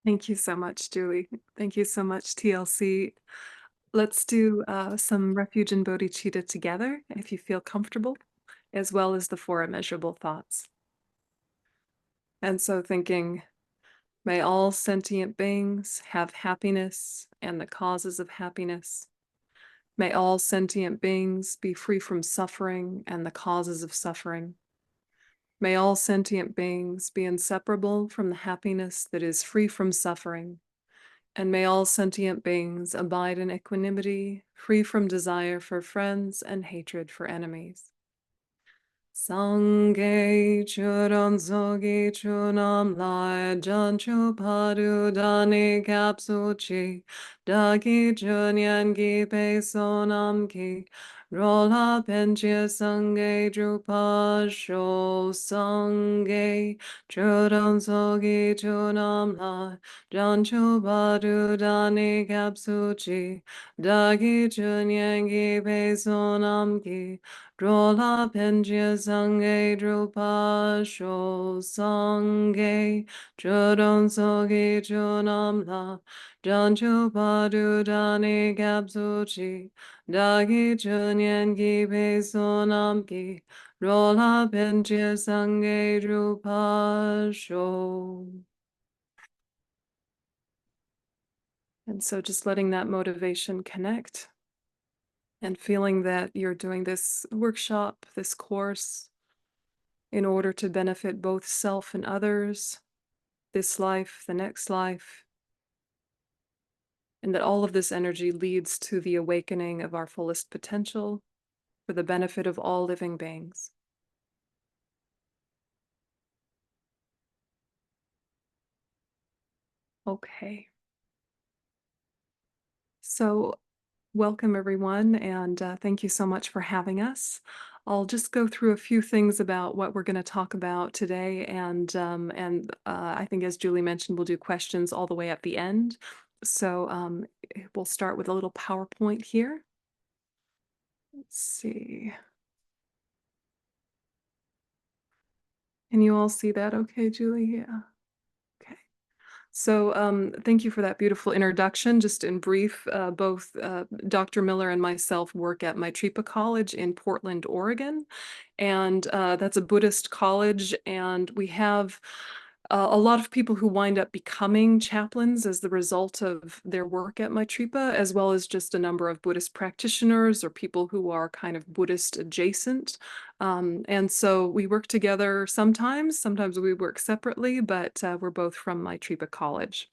Thank you so much, Julie. Thank you so much, TLC. Let's do some refuge and bodhicitta together, if you feel comfortable, as well as the four immeasurable thoughts. And so thinking, may all sentient beings have happiness and the causes of happiness. May all sentient beings be free from suffering and the causes of suffering. May all sentient beings be inseparable from the happiness that is free from suffering. And may all sentient beings abide in equanimity, free from desire for friends and hatred for enemies. Sangye churan zogi chunam lai janchu padu dani kapsu chi dagi chunyan gi pe sonam ki rola penchya sangye drupa sho sangye churan zogi chunam lai janchu padu dani kapsu chi dagi chunyan gi pe sonam ki Drola penjia sange drupa sho sange chudon sogi chunam la janchu padu dani kapsu chi dagi chunyan gi pe sonam ki rola penjia sange drupa sho. And so just letting that motivation connect. And feeling that you're doing this workshop, this course, in order to benefit both self and others, this life, the next life, and that all of this energy leads to the awakening of our fullest potential for the benefit of all living beings. Okay. So welcome, everyone, and thank you so much for having us. I'll just go through a few things about what we're going to talk about today, and I think, as Julie mentioned, we'll do questions all the way at the end. So we'll start with a little PowerPoint here. Let's see. Can you all see that okay, Julie? Yeah. Okay. So thank you for that beautiful introduction. Just in brief, both Dr. Miller and myself work at Maitripa College in Portland, Oregon. And that's a Buddhist college. And we have a lot of people who wind up becoming chaplains as the result of their work at Maitripa, as well as just a number of Buddhist practitioners or people who are kind of Buddhist adjacent. And so we work together sometimes we work separately, but we're both from Maitripa College.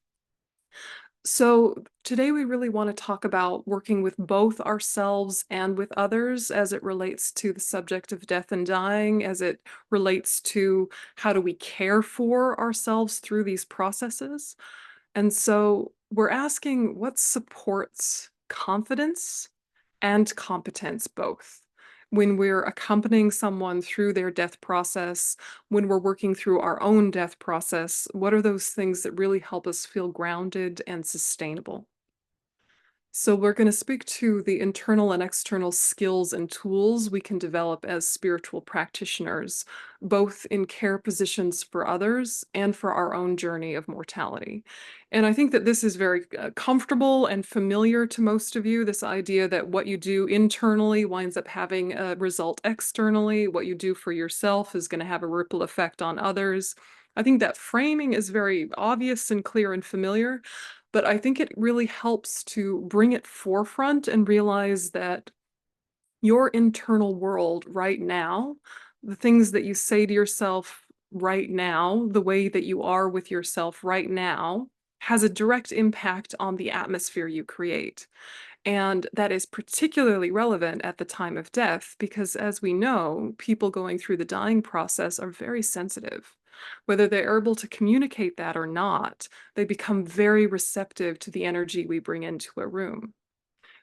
So today we really want to talk about working with both ourselves and with others as it relates to the subject of death and dying, as it relates to how do we care for ourselves through these processes. And so we're asking what supports confidence and competence both. When we're accompanying someone through their death process, when we're working through our own death process, what are those things that really help us feel grounded and sustainable? So we're going to speak to the internal and external skills and tools we can develop as spiritual practitioners, both in care positions for others and for our own journey of mortality. And I think that this is very comfortable and familiar to most of you, this idea that what you do internally winds up having a result externally. What you do for yourself is going to have a ripple effect on others. I think that framing is very obvious and clear and familiar. But I think it really helps to bring it forefront and realize that your internal world right now, the things that you say to yourself right now, the way that you are with yourself right now, has a direct impact on the atmosphere you create. And that is particularly relevant at the time of death because, as we know, people going through the dying process are very sensitive. Whether they're able to communicate that or not, they become very receptive to the energy we bring into a room.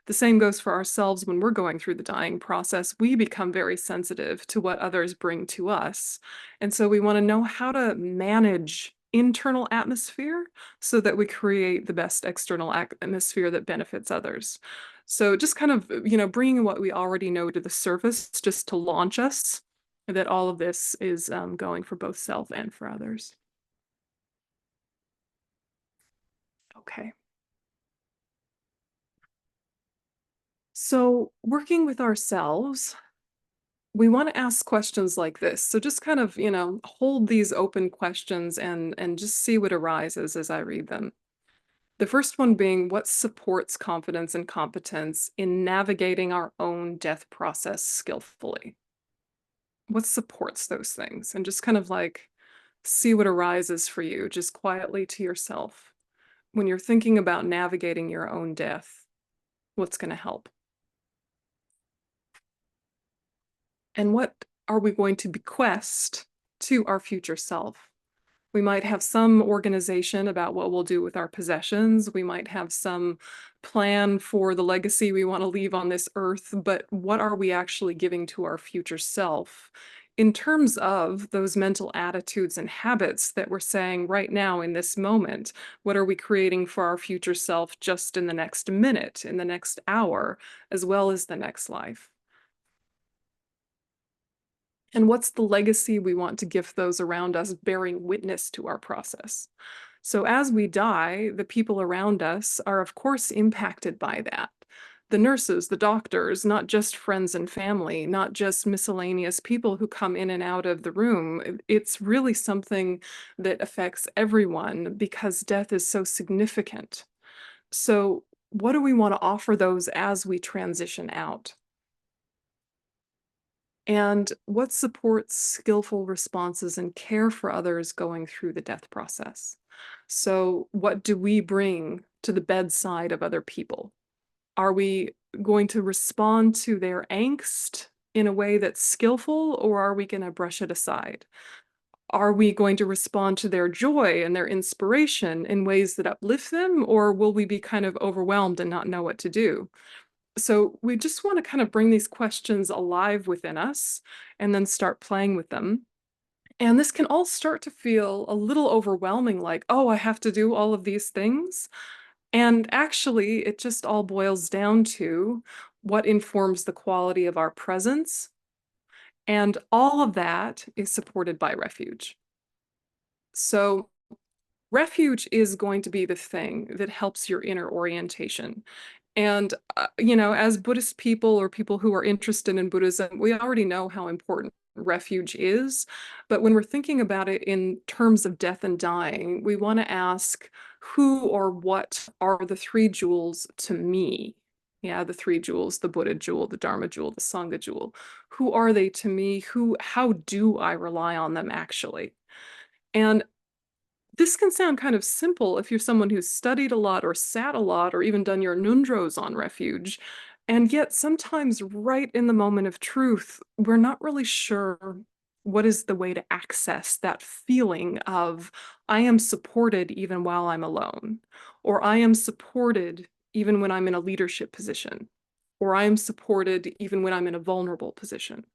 The same goes for ourselves when we're going through the dying process. We become very sensitive to what others bring to us. And so we want to know how to manage internal atmosphere so that we create the best external atmosphere that benefits others. So just kind of, bringing what we already know to the surface just to launch us, that all of this is going for both self and for others. Okay. So, working with ourselves, we want to ask questions like this. So just kind of, hold these open questions and just see what arises as I read them. The first one being what supports confidence and competence in navigating our own death process skillfully? What supports those things? And just kind of like see what arises for you, just quietly to yourself. When you're thinking about navigating your own death, what's going to help? And what are we going to bequest to our future self? We might have some organization about what we'll do with our possessions. We might have some plan for the legacy we want to leave on this earth, but what are we actually giving to our future self in terms of those mental attitudes and habits that we're saying right now in this moment? What are we creating for our future self just in the next minute, in the next hour, as well as the next life? And what's the legacy we want to give those around us bearing witness to our process? So as we die, the people around us are, of course, impacted by that. The nurses, the doctors, not just friends and family, not just miscellaneous people who come in and out of the room. It's really something that affects everyone because death is so significant. So what do we want to offer those as we transition out? And what supports skillful responses and care for others going through the death process? So, what do we bring to the bedside of other people? Are we going to respond to their angst in a way that's skillful, or are we going to brush it aside? Are we going to respond to their joy and their inspiration in ways that uplift them, or will we be kind of overwhelmed and not know what to do? So we just want to kind of bring these questions alive within us and then start playing with them. And this can all start to feel a little overwhelming, like, oh, I have to do all of these things. And actually, it just all boils down to what informs the quality of our presence. And all of that is supported by refuge. So refuge is going to be the thing that helps your inner orientation. And, as Buddhist people or people who are interested in Buddhism, we already know how important refuge is. But when we're thinking about it in terms of death and dying, we want to ask who or what are the three jewels to me? Yeah, the three jewels, the Buddha jewel, the Dharma jewel, the Sangha jewel. Who are they to me? How do I rely on them actually? And this can sound kind of simple if you're someone who's studied a lot or sat a lot or even done your nundros on refuge. And yet sometimes right in the moment of truth, we're not really sure what is the way to access that feeling of I am supported even while I'm alone, or I am supported even when I'm in a leadership position, or I am supported even when I'm in a vulnerable position.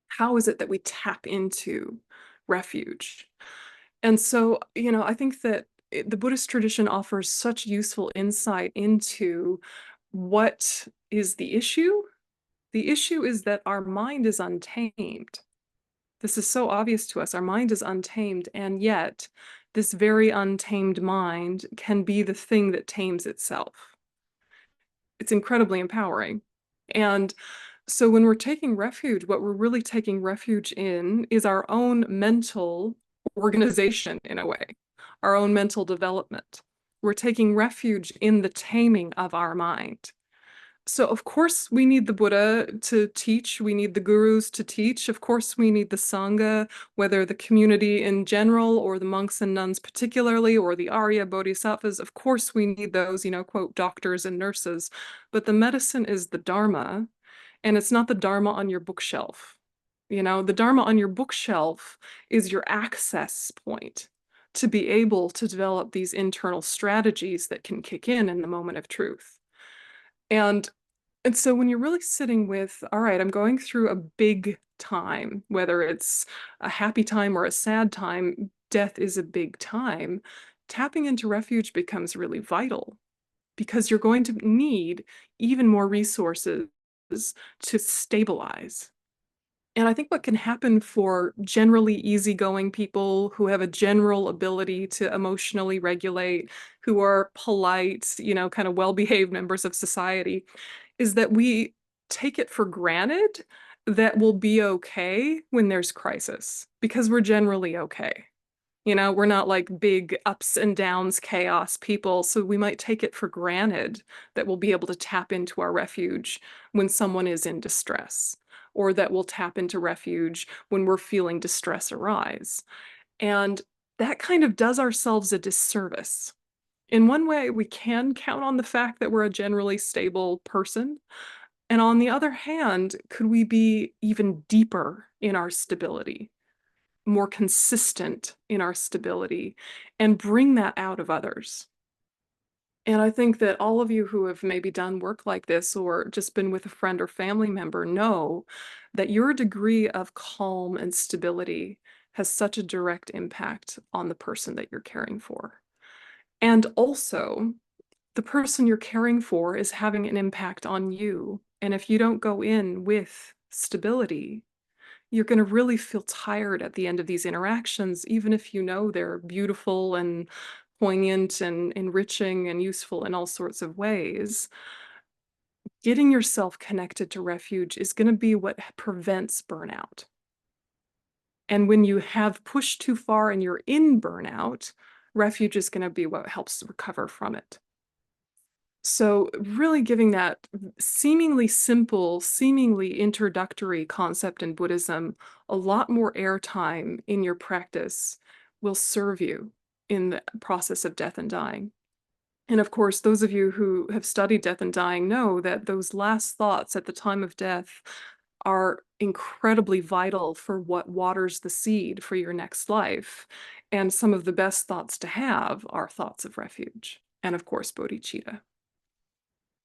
How is it that we tap into refuge? And so, I think that the Buddhist tradition offers such useful insight into what is the issue. The issue is that our mind is untamed. This is so obvious to us. Our mind is untamed, and yet this very untamed mind can be the thing that tames itself. It's incredibly empowering. And so when we're taking refuge, what we're really taking refuge in is our own mental organization in a way, our own mental development. We're taking refuge in the taming of our mind. So of course we need the Buddha to teach, we need the gurus to teach, of course we need the Sangha, whether the community in general or the monks and nuns particularly, or the Arya Bodhisattvas, of course we need those, quote, doctors and nurses. But the medicine is the Dharma, and it's not the Dharma on your bookshelf. The Dharma on your bookshelf is your access point to be able to develop these internal strategies that can kick in the moment of truth. And and so when you're really sitting with, all right, I'm going through a big time, whether it's a happy time or a sad time, death is a big time. Tapping into refuge becomes really vital because you're going to need even more resources to stabilize. And I think what can happen for generally easygoing people who have a general ability to emotionally regulate, who are polite, kind of well-behaved members of society, is that we take it for granted that we'll be okay when there's crisis because we're generally okay. We're not like big ups and downs, chaos people. So we might take it for granted that we'll be able to tap into our refuge when someone is in distress, or that we'll tap into refuge when we're feeling distress arise. And that kind of does ourselves a disservice. In one way, we can count on the fact that we're a generally stable person. And on the other hand, could we be even deeper in our stability, more consistent in our stability, and bring that out of others? And I think that all of you who have maybe done work like this or just been with a friend or family member know that your degree of calm and stability has such a direct impact on the person that you're caring for. And also, the person you're caring for is having an impact on you. And if you don't go in with stability, you're going to really feel tired at the end of these interactions, even if you know they're beautiful and poignant and enriching and useful in all sorts of ways. Getting yourself connected to refuge is going to be what prevents burnout. And when you have pushed too far and you're in burnout, refuge is going to be what helps recover from it. So really giving that seemingly simple, seemingly introductory concept in Buddhism a lot more airtime in your practice will serve you in the process of death and dying. And of course, those of you who have studied death and dying know that those last thoughts at the time of death are incredibly vital for what waters the seed for your next life. And some of the best thoughts to have are thoughts of refuge and, of course, bodhicitta.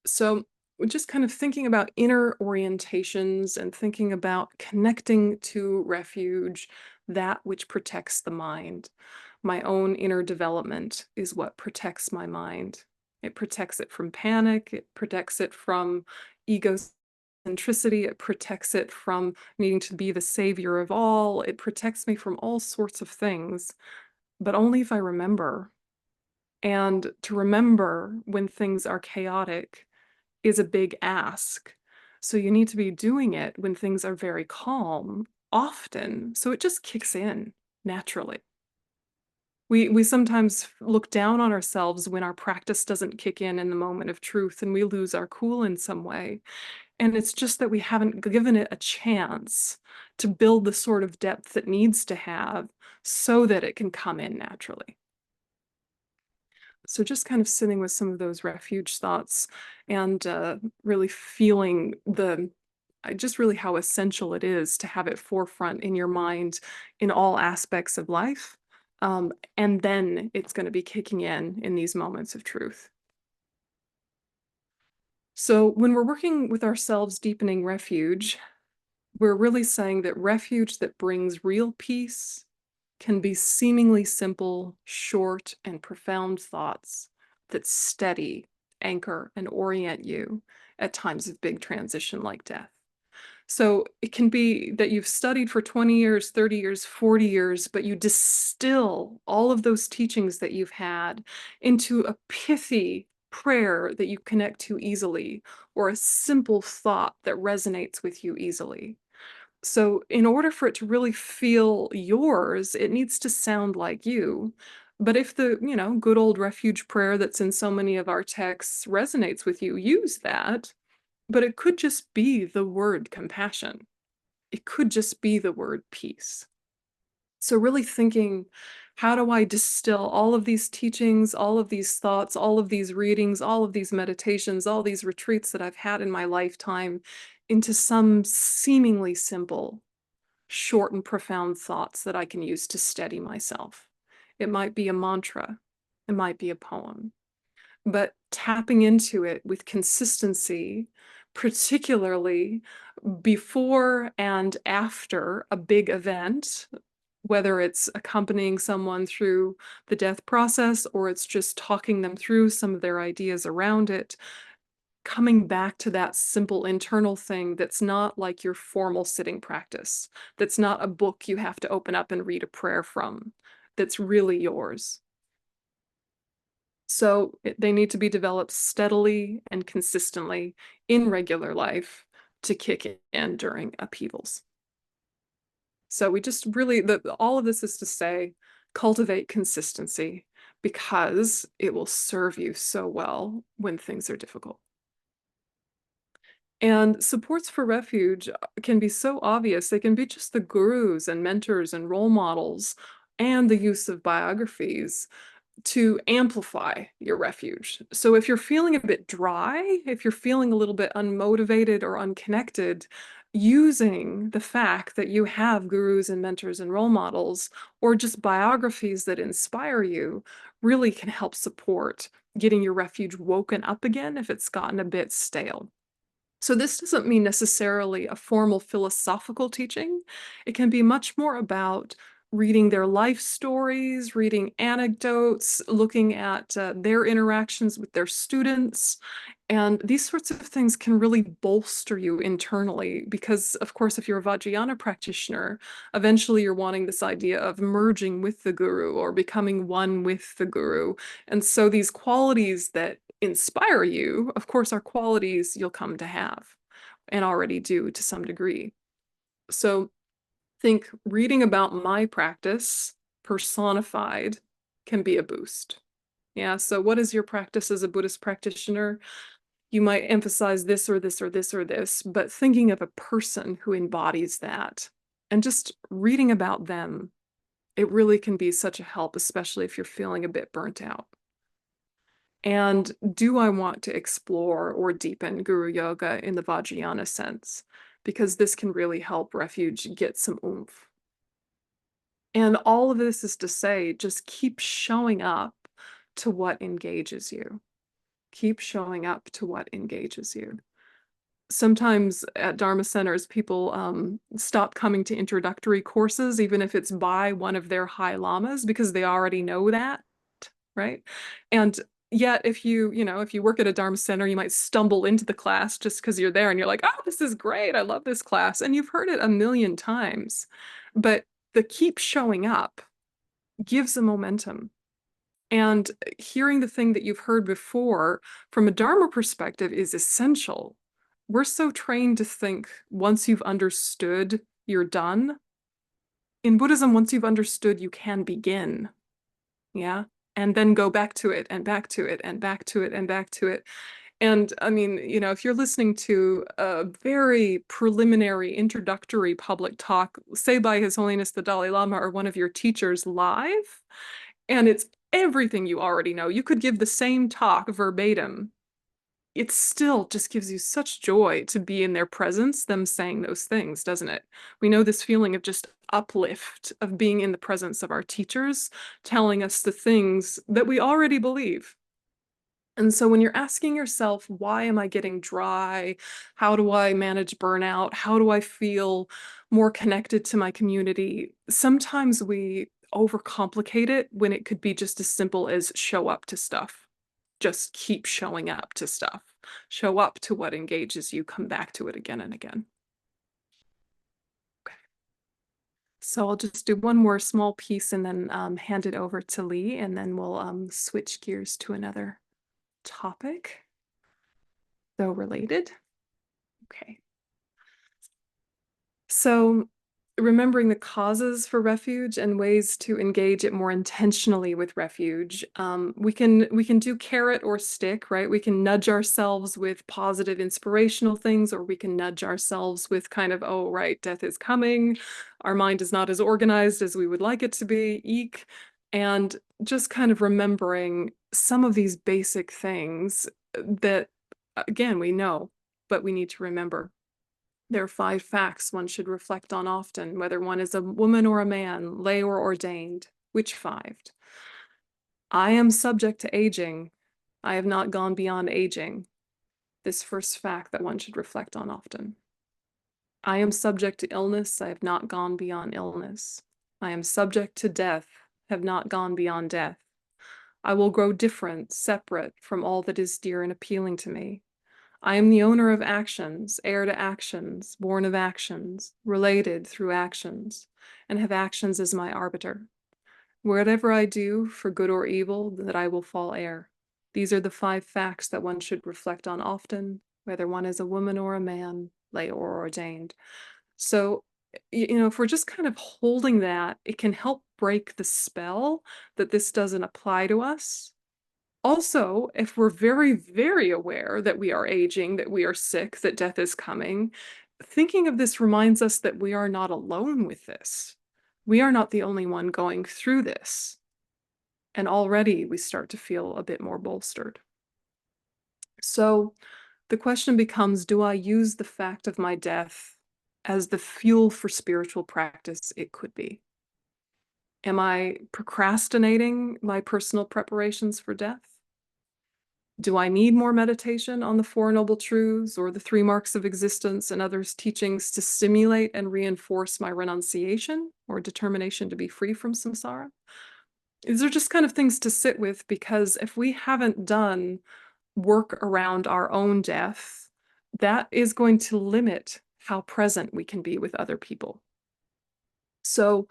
So just kind of thinking about inner orientations and thinking about connecting to refuge, that which protects the mind. My own inner development is what protects my mind. It protects it from panic. It protects it from egocentricity. It protects it from needing to be the savior of all. It protects me from all sorts of things, but only if I remember. And to remember when things are chaotic is a big ask. So you need to be doing it when things are very calm, often, so it just kicks in naturally. We sometimes look down on ourselves when our practice doesn't kick in the moment of truth and we lose our cool in some way. And it's just that we haven't given it a chance to build the sort of depth it needs to have so that it can come in naturally. So just kind of sitting with some of those refuge thoughts and really feeling just really how essential it is to have it forefront in your mind in all aspects of life. And then it's going to be kicking in these moments of truth. So when we're working with ourselves deepening refuge, we're really saying that refuge that brings real peace can be seemingly simple, short, and profound thoughts that steady, anchor, and orient you at times of big transition like death. So it can be that you've studied for 20 years, 30 years, 40 years, but you distill all of those teachings that you've had into a pithy prayer that you connect to easily, or a simple thought that resonates with you easily. So in order for it to really feel yours, it needs to sound like you. But if the, good old refuge prayer that's in so many of our texts resonates with you, use that. But it could just be the word compassion. It could just be the word peace. So really thinking, how do I distill all of these teachings, all of these thoughts, all of these readings, all of these meditations, all these retreats that I've had in my lifetime into some seemingly simple, short and profound thoughts that I can use to steady myself. It might be a mantra, it might be a poem, but tapping into it with consistency, particularly before and after a big event, whether it's accompanying someone through the death process or it's just talking them through some of their ideas around it, coming back to that simple internal thing that's not like your formal sitting practice, that's not a book you have to open up and read a prayer from, that's really yours. So they need to be developed steadily and consistently in regular life to kick in during upheavals. So we just really, all of this is to say, cultivate consistency because it will serve you so well when things are difficult. And supports for refuge can be so obvious. They can be just the gurus and mentors and role models and the use of biographies to amplify your refuge. So if you're feeling a bit dry, if you're feeling a little bit unmotivated or unconnected, using the fact that you have gurus and mentors and role models, or just biographies that inspire you, really can help support getting your refuge woken up again if it's gotten a bit stale. So this doesn't mean necessarily a formal philosophical teaching. It can be much more about reading their life stories, reading anecdotes, looking at their interactions with their students. And these sorts of things can really bolster you internally because, of course, if you're a Vajrayana practitioner, eventually you're wanting this idea of merging with the guru or becoming one with the guru. And so these qualities that inspire you, of course, are qualities you'll come to have and already do to some degree. So think reading about my practice personified can be a boost. Yeah, so what is your practice as a Buddhist practitioner? You might emphasize this or this or this or this, but thinking of a person who embodies that and just reading about them, it really can be such a help, especially if you're feeling a bit burnt out. And do I want to explore or deepen Guru Yoga in the Vajrayana sense? Because this can really help refuge get some oomph. And all of this is to say, just keep showing up to what engages you. Keep showing up to what engages you. Sometimes at Dharma centers, people stop coming to introductory courses, even if it's by one of their high lamas, because they already know that, right? And yet, if you work at a Dharma center, you might stumble into the class just because you're there and you're like, oh, this is great. I love this class. And you've heard it a million times. But the keep showing up gives a momentum. And hearing the thing that you've heard before from a Dharma perspective is essential. We're so trained to think once you've understood, you're done. In Buddhism, once you've understood, you can begin. Yeah. And then go back to it and back to it and back to it and back to it. And I mean, if you're listening to a very preliminary introductory public talk, say by His Holiness the Dalai Lama or one of your teachers live, and it's everything you already know, you could give the same talk verbatim. It still just gives you such joy to be in their presence, them saying those things, doesn't it? We know this feeling of just uplift, of being in the presence of our teachers, telling us the things that we already believe. And so when you're asking yourself, why am I getting dry? How do I manage burnout? How do I feel more connected to my community? Sometimes we overcomplicate it when it could be just as simple as show up to stuff. Just keep showing up to stuff. Show up to what engages you, come back to it again and again. Okay. So I'll just do one more small piece and then hand it over to Leigh, and then we'll switch gears to another topic, though related. Okay. So remembering the causes for refuge and ways to engage it more intentionally with refuge. We can do carrot or stick, right? We can nudge ourselves with positive inspirational things, or we can nudge ourselves with kind of, oh, right, death is coming. Our mind is not as organized as we would like it to be, eek. And just kind of remembering some of these basic things that, again, we know, but we need to remember. There are 5 facts one should reflect on often, whether one is a woman or a man, lay or ordained. Which 5? I am subject to aging. I have not gone beyond aging. This first fact that one should reflect on often. I am subject to illness. I have not gone beyond illness. I am subject to death. Have not gone beyond death. I will grow different, separate from all that is dear and appealing to me. I am the owner of actions, heir to actions, born of actions, related through actions, and have actions as my arbiter. Whatever I do, for good or evil, that I will fall heir. These are the 5 facts that one should reflect on often, whether one is a woman or a man, lay or ordained. So, if we're just kind of holding that, it can help break the spell that this doesn't apply to us. Also, if we're very, very aware that we are aging, that we are sick, that death is coming, thinking of this reminds us that we are not alone with this. We are not the only one going through this. And already we start to feel a bit more bolstered. So the question becomes, do I use the fact of my death as the fuel for spiritual practice it could be? Am I procrastinating my personal preparations for death? Do I need more meditation on the Four Noble Truths or the 3 Marks of Existence and others' teachings to stimulate and reinforce my renunciation or determination to be free from samsara? These are just kind of things to sit with, because if we haven't done work around our own death, that is going to limit how present we can be with other people. So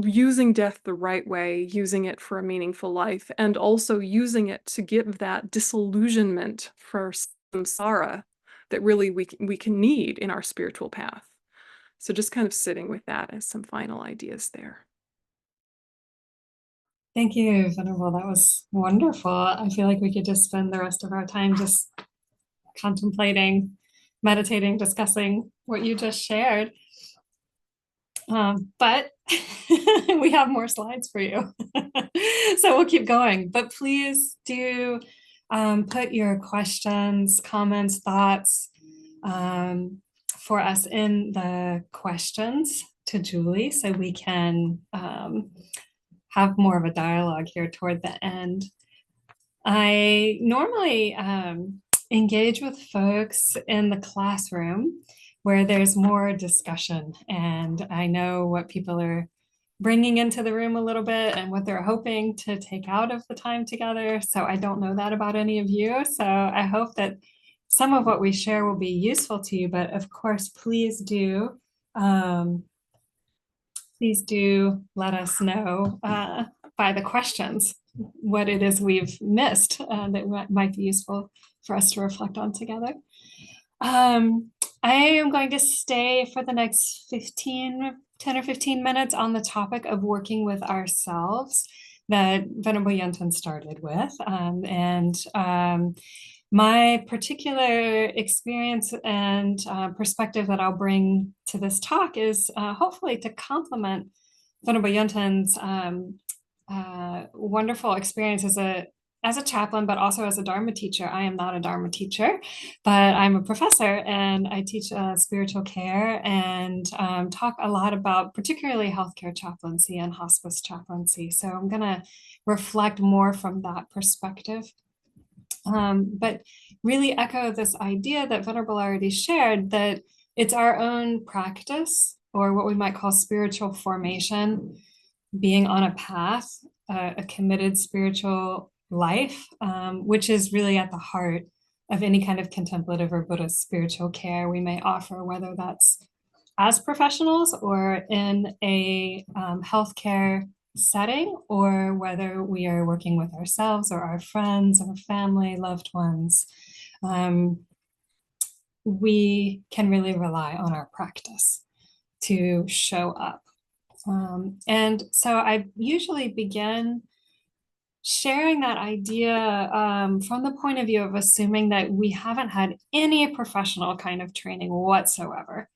using death the right way, using it for a meaningful life, and also using it to give that disillusionment for samsara that really we can need in our spiritual path. So just kind of sitting with that as some final ideas there. Thank you, Venerable. That was wonderful. I feel like we could just spend the rest of our time just contemplating, meditating, discussing what you just shared. But we have more slides for you. So we'll keep going. But please do put your questions, comments, thoughts for us in the questions to Julie, so we can have more of a dialogue here toward the end. I normally engage with folks in the classroom where there's more discussion, and I know what people are bringing into the room a little bit and what they're hoping to take out of the time together. So I don't know that about any of you. So I hope that some of what we share will be useful to you, but of course, please do let us know by the questions what it is we've missed that might be useful for us to reflect on together. I am going to stay for the next 10 or 15 minutes on the topic of working with ourselves that Venerable Yönten started with. My particular experience and perspective that I'll bring to this talk is hopefully to complement Venerable Yönten's wonderful experience as a chaplain, but also as a Dharma teacher. I am not a Dharma teacher, but I'm a professor, and I teach spiritual care and talk a lot about particularly healthcare chaplaincy and hospice chaplaincy. So I'm going to reflect more from that perspective. But really echo this idea that Venerable already shared, that it's our own practice, or what we might call spiritual formation, being on a path, a committed spiritual life, which is really at the heart of any kind of contemplative or Buddhist spiritual care we may offer, whether that's as professionals or in a healthcare setting, or whether we are working with ourselves or our friends or family, loved ones. We can really rely on our practice to show up. And so I usually begin sharing that idea from the point of view of assuming that we haven't had any professional kind of training whatsoever,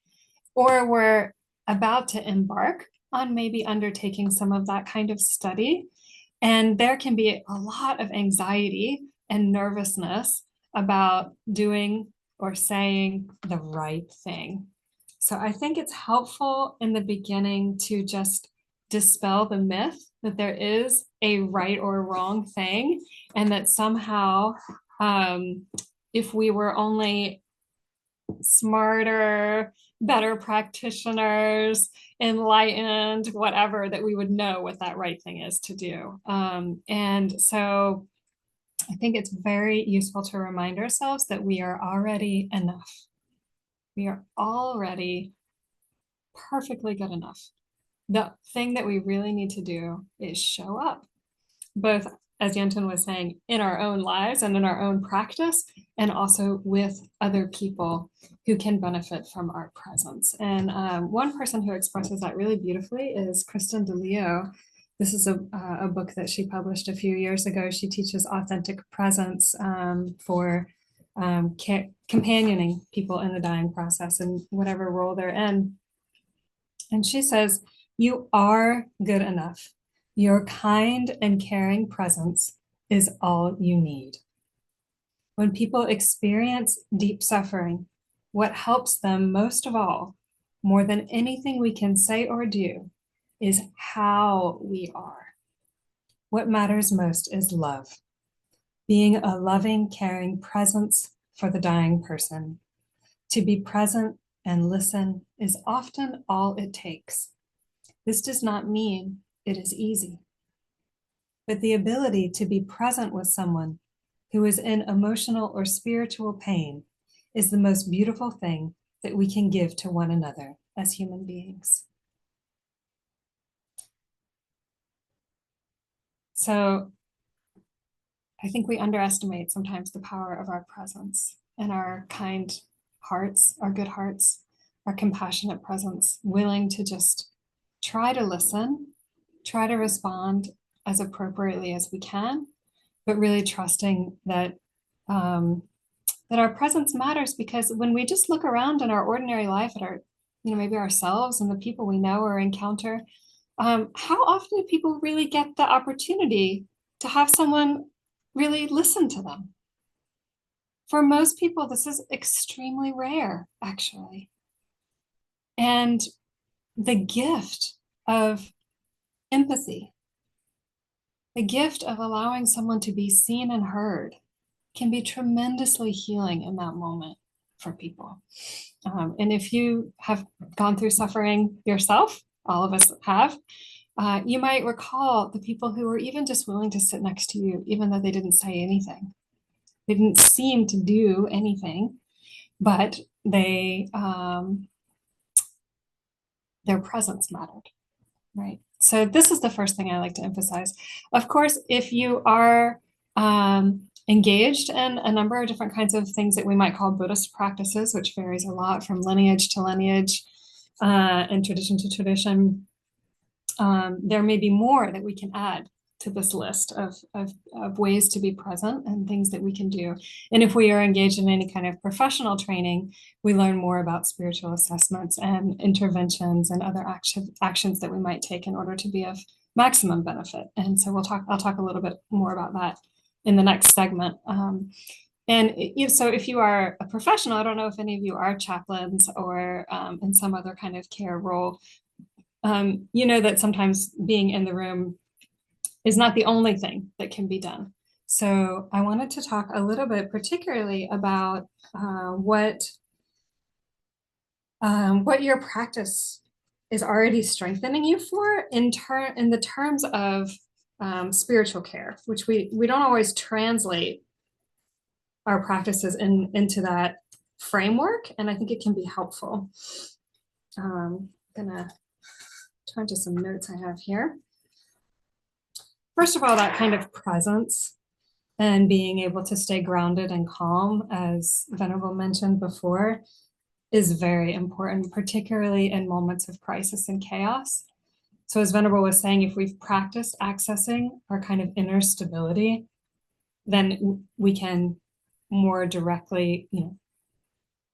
or we're about to embark on maybe undertaking some of that kind of study. And there can be a lot of anxiety and nervousness about doing or saying the right thing. So I think it's helpful in the beginning to just dispel the myth that there is a right or wrong thing, and that somehow if we were only smarter, better practitioners, enlightened, whatever, that we would know what that right thing is to do. And so I think it's very useful to remind ourselves that we are already enough. We are already perfectly good enough. The thing that we really need to do is show up, both, as Yönten was saying, in our own lives and in our own practice, and also with other people who can benefit from our presence. And one person who expresses that really beautifully is Kristen DeLeo. This is a book that she published a few years ago. She teaches authentic presence for companioning people in the dying process in whatever role they're in. And she says, you are good enough. Your kind and caring presence is all you need. When people experience deep suffering, what helps them most of all, more than anything we can say or do, is how we are. What matters most is love, being a loving, caring presence for the dying person. To be present and listen is often all it takes. This does not mean it is easy, but the ability to be present with someone who is in emotional or spiritual pain is the most beautiful thing that we can give to one another as human beings. So I think we underestimate sometimes the power of our presence and our kind hearts, our good hearts, our compassionate presence, willing to just try to listen, try to respond as appropriately as we can, but really trusting that that our presence matters, because when we just look around in our ordinary life at our, maybe ourselves and the people we know or encounter, how often do people really get the opportunity to have someone really listen to them? For most people, this is extremely rare, actually. And the gift of empathy, the gift of allowing someone to be seen and heard, can be tremendously healing in that moment for people. And if you have gone through suffering yourself, all of us have, you might recall the people who were even just willing to sit next to you, even though they didn't say anything. They didn't seem to do anything, but their presence mattered, right? So this is the first thing I like to emphasize. Of course, if you are engaged in a number of different kinds of things that we might call Buddhist practices, which varies a lot from lineage to lineage and tradition to tradition, there may be more that we can add to this list of ways to be present and things that we can do. And if we are engaged in any kind of professional training, we learn more about spiritual assessments and interventions and other actions that we might take in order to be of maximum benefit. And so I'll talk a little bit more about that in the next segment. So if you are a professional, I don't know if any of you are chaplains or in some other kind of care role, you know that sometimes being in the room is not the only thing that can be done. So I wanted to talk a little bit particularly about what your practice is already strengthening you for in the terms of spiritual care, which we don't always translate our practices into that framework, and I think it can be helpful. I'm gonna turn to some notes I have here. First of all, that kind of presence and being able to stay grounded and calm, as Venerable mentioned before, is very important, particularly in moments of crisis and chaos. So as Venerable was saying, if we've practiced accessing our kind of inner stability, then we can more directly,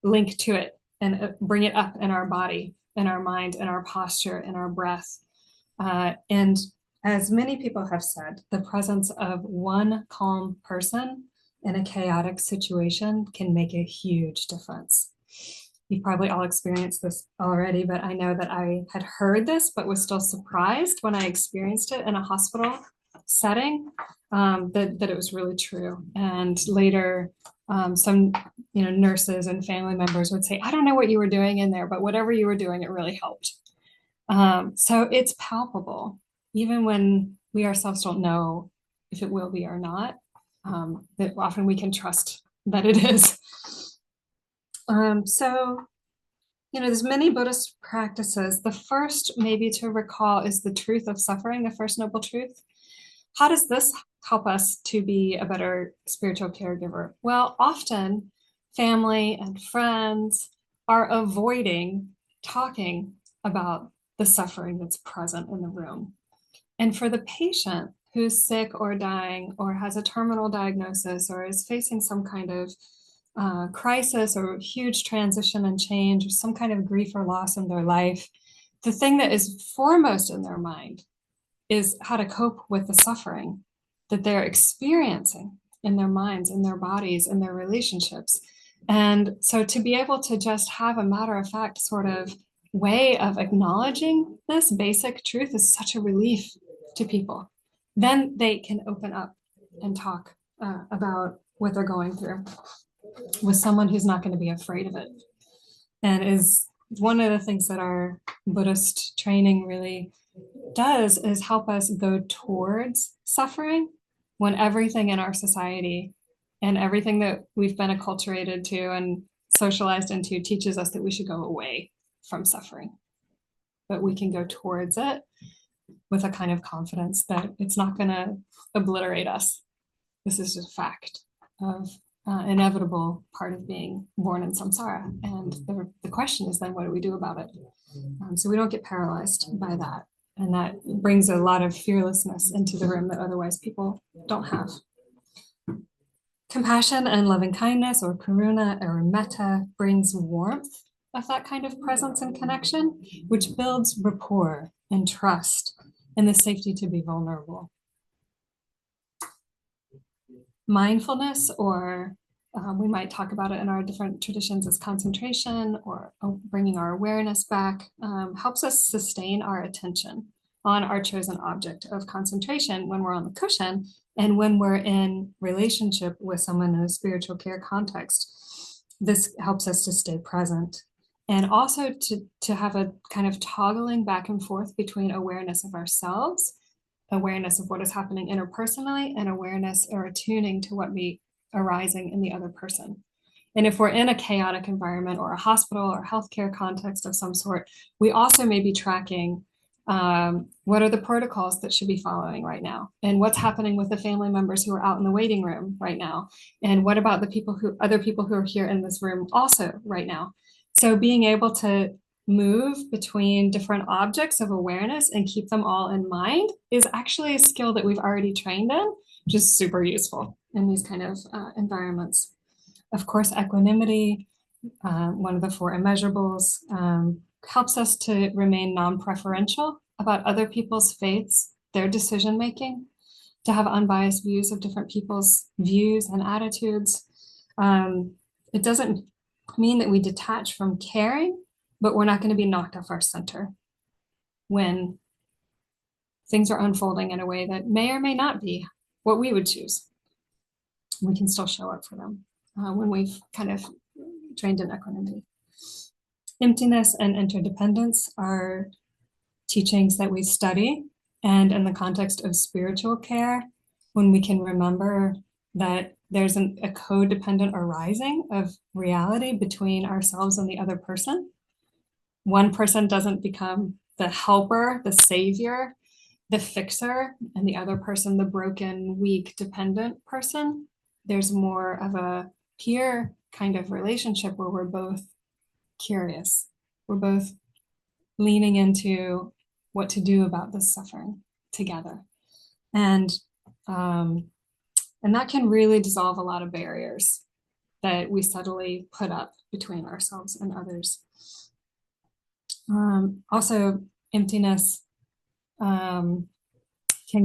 link to it and bring it up in our body, in our mind, in our posture, in our breath. And as many people have said, the presence of one calm person in a chaotic situation can make a huge difference. You've probably all experienced this already, but I know that I had heard this, but was still surprised when I experienced it in a hospital setting, that it was really true. And later, some nurses and family members would say, I don't know what you were doing in there, but whatever you were doing, it really helped. So it's palpable, even when we ourselves don't know if it will be or not. that often we can trust that it is. So, there's many Buddhist practices. The first maybe to recall is the truth of suffering, the first noble truth. How does this help us to be a better spiritual caregiver? Well, often family and friends are avoiding talking about the suffering that's present in the room. And for the patient who's sick or dying or has a terminal diagnosis or is facing some kind of crisis or huge transition and change or some kind of grief or loss in their life, the thing that is foremost in their mind is how to cope with the suffering that they're experiencing in their minds, in their bodies, in their relationships. And so to be able to just have a matter of fact sort of way of acknowledging this basic truth is such a relief to people. Then they can open up and talk about what they're going through with someone who's not going to be afraid of it. And is one of the things that our Buddhist training really does is help us go towards suffering when everything in our society and everything that we've been acculturated to and socialized into teaches us that we should go away from suffering. But we can go towards it with a kind of confidence that it's not going to obliterate us. This is just a fact of inevitable part of being born in samsara. And the question is then, what do we do about it? So we don't get paralyzed by that. And that brings a lot of fearlessness into the room that otherwise people don't have. Compassion and loving kindness, or karuna or metta, brings warmth of that kind of presence and connection, which builds rapport and trust and the safety to be vulnerable. Mindfulness, or we might talk about it in our different traditions as concentration or bringing our awareness back, helps us sustain our attention on our chosen object of concentration when we're on the cushion and when we're in relationship with someone in a spiritual care context. This helps us to stay present and also to have a kind of toggling back and forth between awareness of ourselves, awareness of what is happening interpersonally, and awareness or attuning to what be arising in the other person. And if we're in a chaotic environment or a hospital or healthcare context of some sort, we also may be tracking what are the protocols that should be following right now, and what's happening with the family members who are out in the waiting room right now, and what about the other people who are here in this room also right now. So being able to move between different objects of awareness and keep them all in mind is actually a skill that we've already trained in, which is super useful in these kind of environments. Of course, equanimity, one of the 4 immeasurables, helps us to remain non-preferential about other people's faiths, their decision-making, to have unbiased views of different people's views and attitudes. It doesn't mean that we detach from caring, but we're not going to be knocked off our center when things are unfolding in a way that may or may not be what we would choose. We can still show up for them when we've kind of trained in equanimity. Emptiness and interdependence are teachings that we study, and in the context of spiritual care, when we can remember that there's a codependent arising of reality between ourselves and the other person. One person doesn't become the helper, the savior, the fixer, and the other person the broken, weak, dependent person. There's more of a peer kind of relationship where we're both curious. We're both leaning into what to do about this suffering together. And that can really dissolve a lot of barriers that we subtly put up between ourselves and others. Also, emptiness can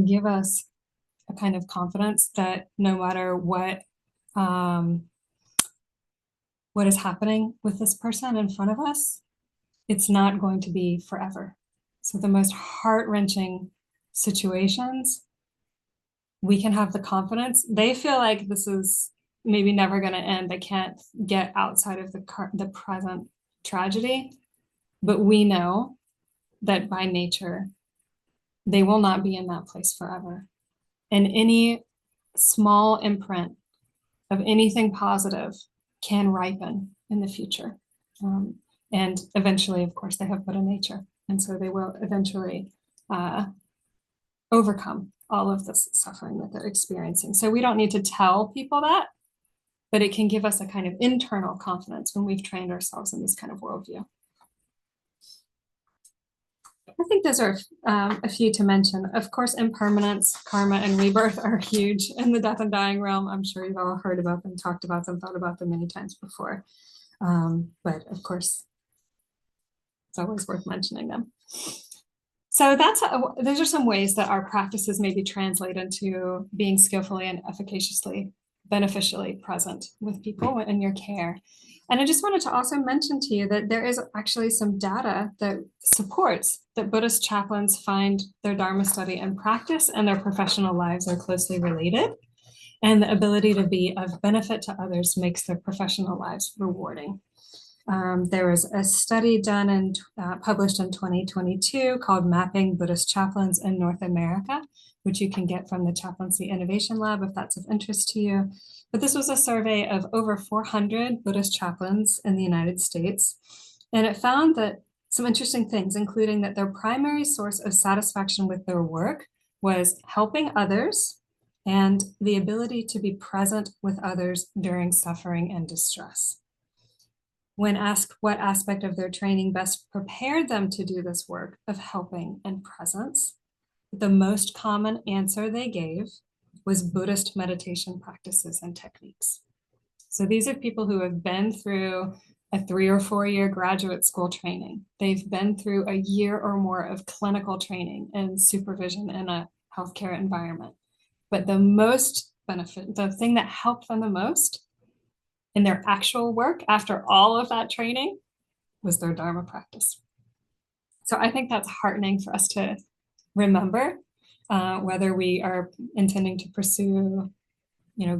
give us a kind of confidence that no matter what is happening with this person in front of us, it's not going to be forever. So the most heart-wrenching situations, we can have the confidence. They feel like this is maybe never going to end. They can't get outside of the present tragedy, but we know that by nature, they will not be in that place forever. And any small imprint of anything positive can ripen in the future. And eventually, of course, they have Buddha nature. And so they will eventually overcome all of this suffering that they're experiencing. So we don't need to tell people that, but it can give us a kind of internal confidence when we've trained ourselves in this kind of worldview. I think those are a few to mention. Of course, impermanence, karma, and rebirth are huge in the death and dying realm. I'm sure you've all heard about them, talked about them, thought about them many times before. But of course, it's always worth mentioning them. So those are some ways that our practices maybe translate into being skillfully and efficaciously, beneficially present with people in your care. And I just wanted to also mention to you that there is actually some data that supports that Buddhist chaplains find their Dharma study and practice and their professional lives are closely related. And the ability to be of benefit to others makes their professional lives rewarding. There was a study done and published in 2022 called Mapping Buddhist Chaplains in North America, which you can get from the Chaplaincy Innovation Lab if that's of interest to you. But this was a survey of over 400 Buddhist chaplains in the United States. And it found that some interesting things, including that their primary source of satisfaction with their work was helping others and the ability to be present with others during suffering and distress. When asked what aspect of their training best prepared them to do this work of helping and presence, the most common answer they gave was Buddhist meditation practices and techniques. So these are people who have been through a 3 or 4 year graduate school training. They've been through a year or more of clinical training and supervision in a healthcare environment. But the most benefit, the thing that helped them the most in their actual work after all of that training was their Dharma practice. So I think that's heartening for us to remember, whether we are intending to pursue,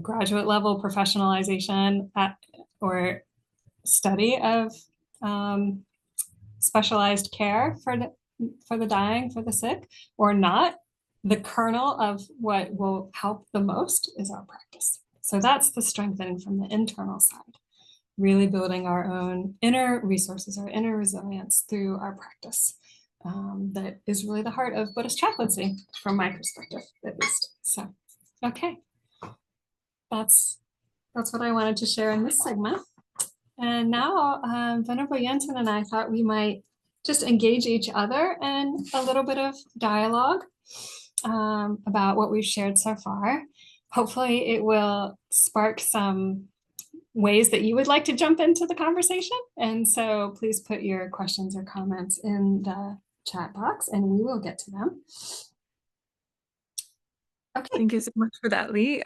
graduate level professionalization or study of specialized care for the dying, for the sick, or not. The kernel of what will help the most is our practice. So that's the strengthening from the internal side, really building our own inner resources, our inner resilience through our practice. That is really the heart of Buddhist chaplaincy, from my perspective, at least. So, okay, that's what I wanted to share in this segment. And now, Venerable Yönten and I thought we might just engage each other in a little bit of dialogue about what we've shared so far. Hopefully, it will spark some ways that you would like to jump into the conversation. And so please put your questions or comments in the chat box and we will get to them. Okay. Thank you so much for that, Leigh.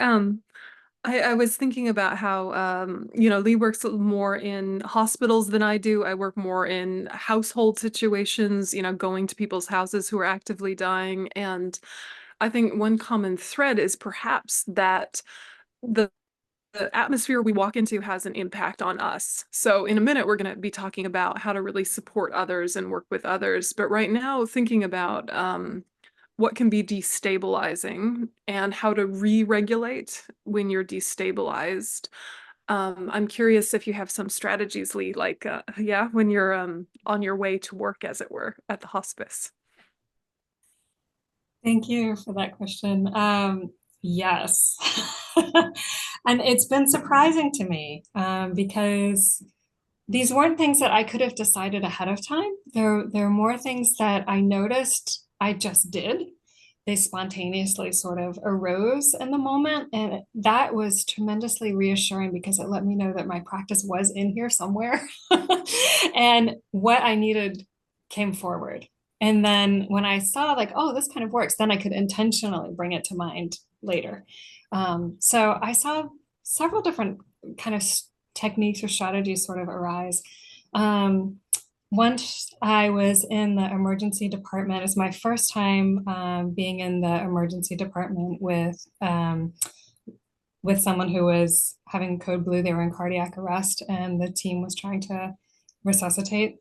I was thinking about how, Leigh works more in hospitals than I do. I work more in household situations, going to people's houses who are actively dying. And I think one common thread is perhaps that the atmosphere we walk into has an impact on us. So in a minute, we're going to be talking about how to really support others and work with others. But right now, thinking about what can be destabilizing and how to re-regulate when you're destabilized. I'm curious if you have some strategies, Leigh, like, when you're on your way to work, as it were, at the hospice. Thank you for that question. Yes. And it's been surprising to me because these weren't things that I could have decided ahead of time. There are more things that I noticed I just did. They spontaneously sort of arose in the moment. And that was tremendously reassuring because it let me know that my practice was in here somewhere and what I needed came forward. And then when I saw like, oh, this kind of works, then I could intentionally bring it to mind later. So I saw several different kind of techniques or strategies sort of arise. Once I was in the emergency department, it's my first time being in the emergency department with someone who was having code blue. They were in cardiac arrest, and the team was trying to resuscitate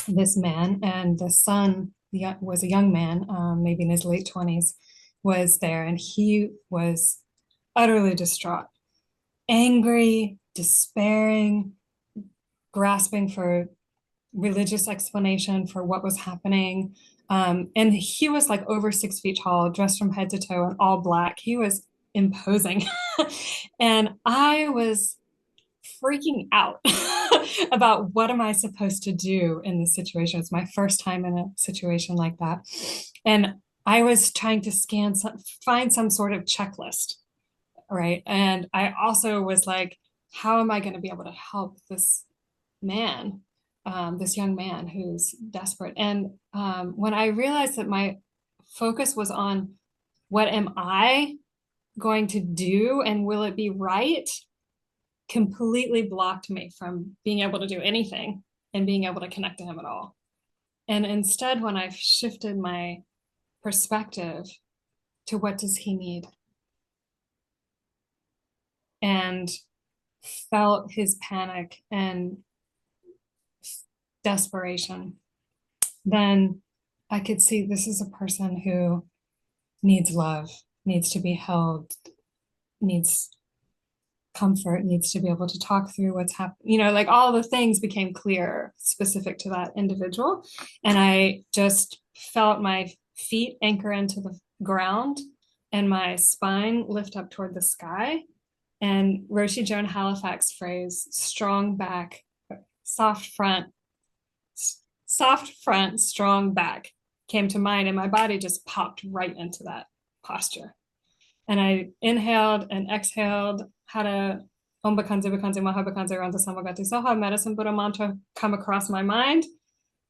this man. And the son was a young man, maybe in his late 20s, was there, and he was utterly distraught, angry, despairing, grasping for religious explanation for what was happening. And he was like over 6 feet tall, dressed from head to toe in all black. He was imposing. And I was freaking out about what am I supposed to do in this situation. It's my first time in a situation like that. And I was trying to find some sort of checklist, right? And I also was like, how am I going to be able to help this man, this young man who's desperate? And when I realized that my focus was on what am I going to do and will it be right, completely blocked me from being able to do anything and being able to connect to him at all. And instead, when I've shifted my perspective to what does he need, and felt his panic and desperation, then I could see this is a person who needs love, needs to be held, needs comfort, needs to be able to talk through what's happening. Like all the things became clear specific to that individual. And I just felt my feet anchor into the ground and my spine lift up toward the sky. And Roshi Joan Halifax phrase, strong back, soft front, strong back, came to mind, and my body just popped right into that posture. And I inhaled and exhaled, had a Om Bakanze Bakanze Maha Bakanze Ranta Samagati Soha medicine Buddha mantra come across my mind.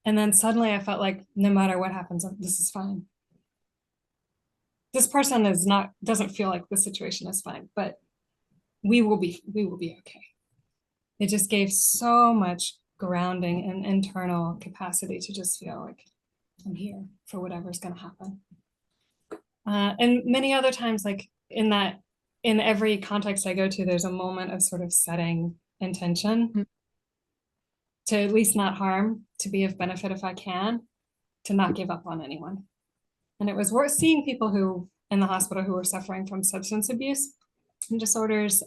And then suddenly I felt like no matter what happens, this is fine. This person doesn't feel like the situation is fine, but we will be okay. It just gave so much grounding and internal capacity to just feel like I'm here for whatever's going to happen. And many other times, like in every context I go to, there's a moment of sort of setting intention to at least not harm, to be of benefit if I can, to not give up on anyone. And it was worth seeing people who in the hospital who were suffering from substance abuse and disorders,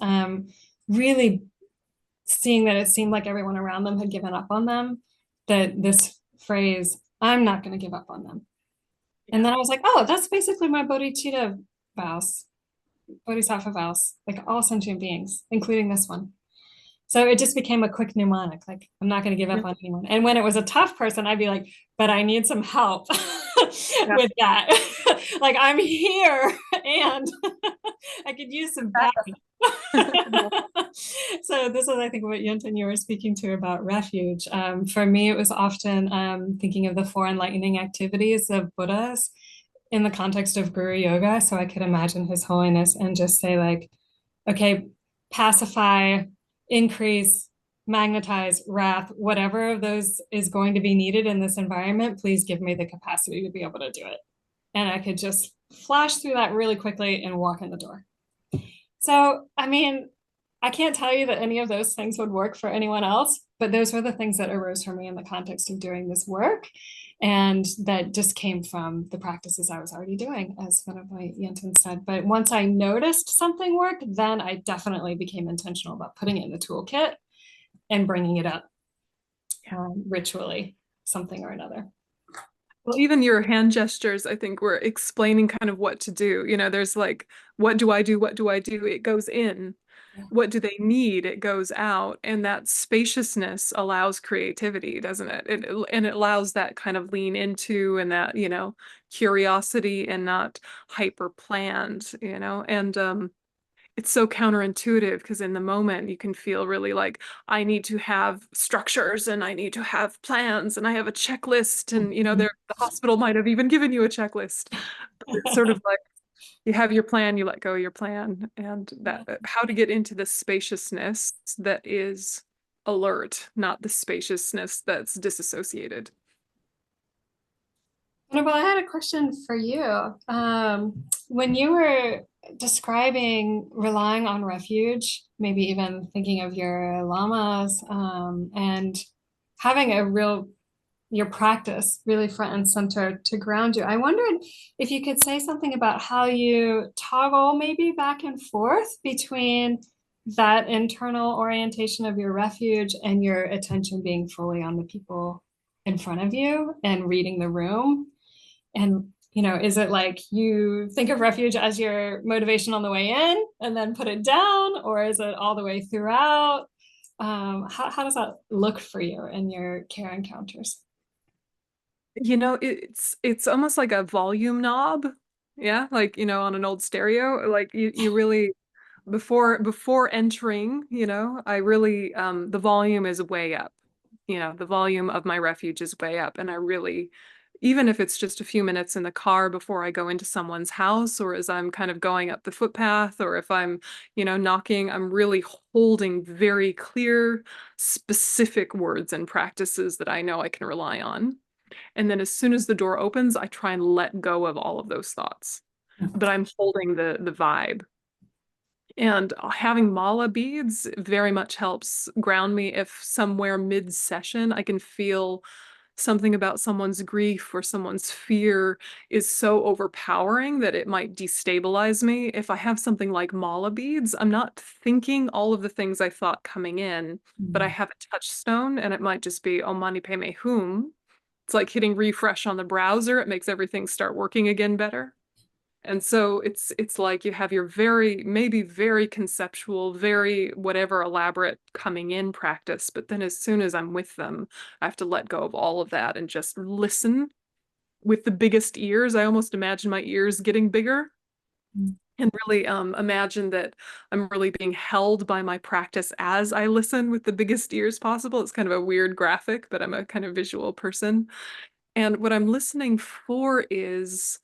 really seeing that it seemed like everyone around them had given up on them, that this phrase, I'm not going to give up on them. And then I was like, oh, that's basically my bodhicitta vows, bodhisattva vows, like all sentient beings, including this one. So it just became a quick mnemonic, like, I'm not going to give up on anyone. And when it was a tough person, I'd be like, but I need some help with that. Like, I'm here and I could use some backup. So this is, I think, what Yönten you were speaking to about refuge. For me, it was often thinking of the four enlightening activities of Buddhas in the context of Guru Yoga. So I could imagine His Holiness and just say like, okay, pacify, increase, magnetize, wrath, whatever of those is going to be needed in this environment, please give me the capacity to be able to do it. And I could just flash through that really quickly and walk in the door. So, I mean, I can't tell you that any of those things would work for anyone else, but those were the things that arose for me in the context of doing this work. And that just came from the practices I was already doing, as one of my Yönten said. But once I noticed something worked, then I definitely became intentional about putting it in the toolkit and bringing it up ritually, something or another. Well, even your hand gestures, I think, were explaining kind of what to do. There's like, what do I do? What do I do? It goes in. Yeah. What do they need? It goes out. And that spaciousness allows creativity, doesn't it? And it allows that kind of lean into and that, curiosity and not hyper planned, and it's so counterintuitive because in the moment you can feel really like I need to have structures and I need to have plans and I have a checklist and the hospital might have even given you a checklist. But it's sort of like you have your plan, you let go of your plan, and that how to get into the spaciousness that is alert, not the spaciousness that's disassociated. Well, I had a question for you. When you were describing relying on refuge, maybe even thinking of your lamas, and having a real your practice really front and center to ground you. I wondered if you could say something about how you toggle maybe back and forth between that internal orientation of your refuge and your attention being fully on the people in front of you and reading the room. And, is it like you think of refuge as your motivation on the way in and then put it down, or is it all the way throughout? How does that look for you in your care encounters? It's almost like a volume knob. Yeah, like, on an old stereo, like you really before entering, I really the volume is way up. The volume of my refuge is way up, and I really, even if it's just a few minutes in the car before I go into someone's house, or as I'm kind of going up the footpath, or if I'm, knocking, I'm really holding very clear, specific words and practices that I know I can rely on. And then as soon as the door opens, I try and let go of all of those thoughts. But I'm holding the vibe. And having mala beads very much helps ground me if somewhere mid-session I can feel something about someone's grief or someone's fear is so overpowering that it might destabilize me. If I have something like mala beads, I'm not thinking all of the things I thought coming in, but I Mm. have a touchstone and it might just be Om Mani Padme Hum. It's like hitting refresh on the browser. It makes everything start working again better. And so it's like you have your very, maybe very conceptual, very whatever elaborate coming in practice, but then as soon as I'm with them, I have to let go of all of that and just listen with the biggest ears. I almost imagine my ears getting bigger and really imagine that I'm really being held by my practice as I listen with the biggest ears possible. It's kind of a weird graphic, but I'm a kind of visual person. And what I'm listening for is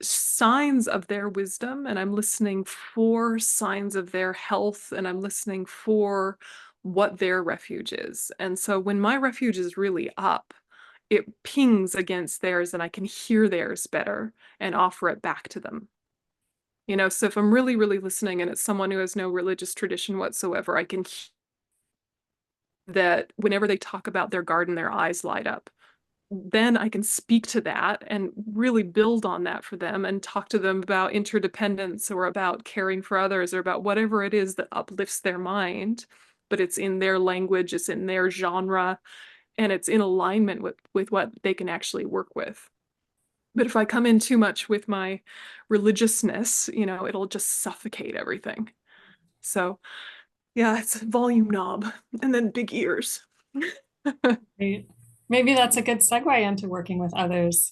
signs of their wisdom, and I'm listening for signs of their health, and I'm listening for what their refuge is. And so when my refuge is really up, it pings against theirs and I can hear theirs better and offer it back to them. So if I'm really, really listening and it's someone who has no religious tradition whatsoever, I can hear that whenever they talk about their garden, their eyes light up. Then I can speak to that and really build on that for them and talk to them about interdependence or about caring for others or about whatever it is that uplifts their mind, but it's in their language, it's in their genre, and it's in alignment with what they can actually work with. But if I come in too much with my religiousness, it'll just suffocate everything. So yeah, it's a volume knob and then big ears. Great. Maybe that's a good segue into working with others.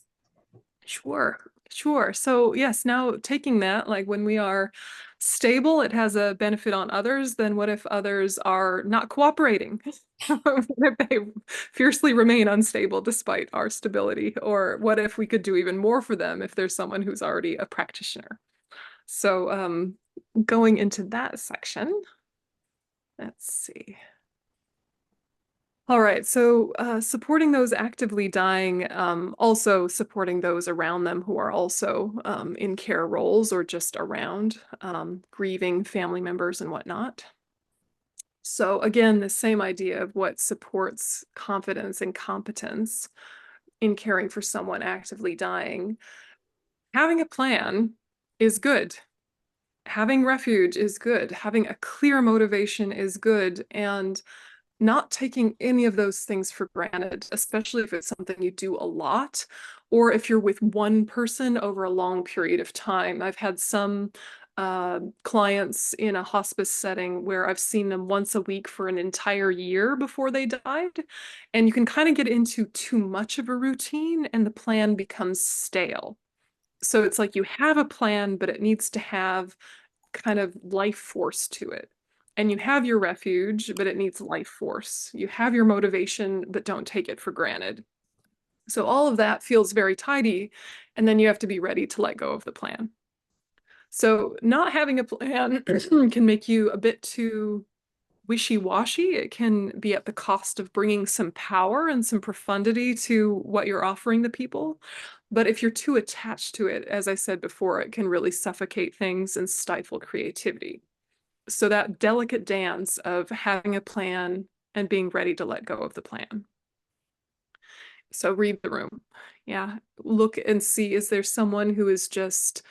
Sure, sure. So yes, now taking that, like when we are stable, it has a benefit on others. Then what if others are not cooperating? What if they fiercely remain unstable despite our stability? Or what if we could do even more for them if there's someone who's already a practitioner? So going into that section, let's see. All right, so supporting those actively dying, also supporting those around them who are also in care roles or just around, grieving family members and whatnot. So again, the same idea of what supports confidence and competence in caring for someone actively dying. Having a plan is good. Having refuge is good. Having a clear motivation is good. And not taking any of those things for granted, especially if it's something you do a lot, or if you're with one person over a long period of time. I've had some clients in a hospice setting where I've seen them once a week for an entire year before they died. And you can kind of get into too much of a routine and the plan becomes stale. So it's like you have a plan, but it needs to have kind of life force to it. And you have your refuge, but it needs life force. You have your motivation, but don't take it for granted. So all of that feels very tidy. And then you have to be ready to let go of the plan. So not having a plan can make you a bit too wishy-washy. It can be at the cost of bringing some power and some profundity to what you're offering the people. But if you're too attached to it, as I said before, it can really suffocate things and stifle creativity. So that delicate dance of having a plan and being ready to let go of the plan. So read the room. Yeah. Look and see, is there someone who is just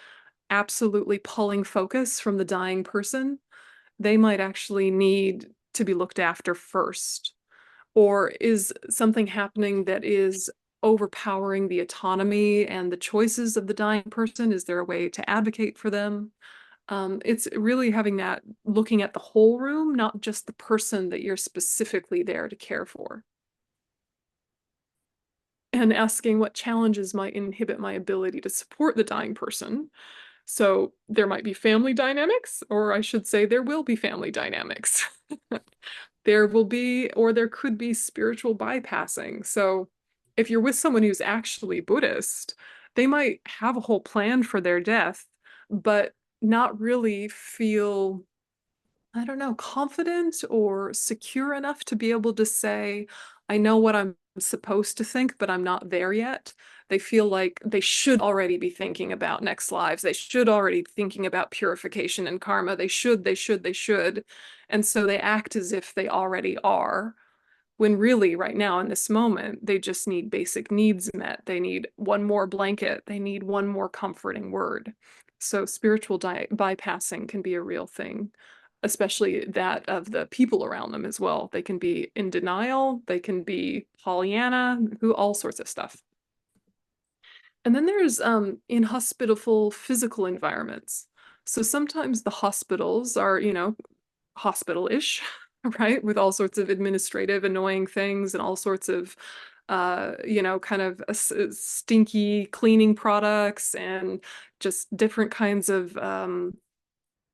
absolutely pulling focus from the dying person? They might actually need to be looked after first. Or is something happening that is overpowering the autonomy and the choices of the dying person? Is there a way to advocate for them? It's really having that, looking at the whole room, not just the person that you're specifically there to care for. And asking what challenges might inhibit my ability to support the dying person. So there might be family dynamics, or I should say, there will be family dynamics. There will be, or there could be spiritual bypassing. So if you're with someone who's actually Buddhist, they might have a whole plan for their death, but not really feel, I don't know, confident or secure enough to be able to say, I know what I'm supposed to think, but I'm not there yet. They feel like they should already be thinking about next lives. They should already be thinking about purification and karma. They should, they should, they should. And so they act as if they already are, when really right now in this moment, they just need basic needs met. They need one more blanket. They need one more comforting word. So spiritual bypassing can be a real thing, especially that of the people around them as well. They can be in denial. They can be Pollyanna, who all sorts of stuff. And then there's inhospitable physical environments. So sometimes the hospitals are, hospital-ish, right? With all sorts of administrative annoying things and all sorts of, kind of stinky cleaning products and just different kinds of, I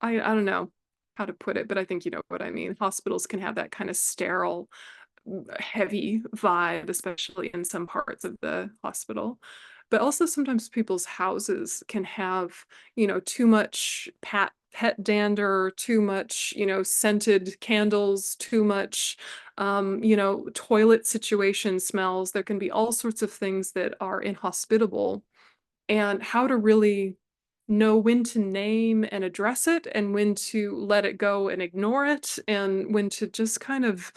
don't know how to put it, but I think you know what I mean. Hospitals can have that kind of sterile, heavy vibe, especially in some parts of the hospital. But also sometimes people's houses can have, too much pet dander, too much, scented candles, too much, toilet situation smells. There can be all sorts of things that are inhospitable, and how to really know when to name and address it and when to let it go and ignore it, and when to just kind of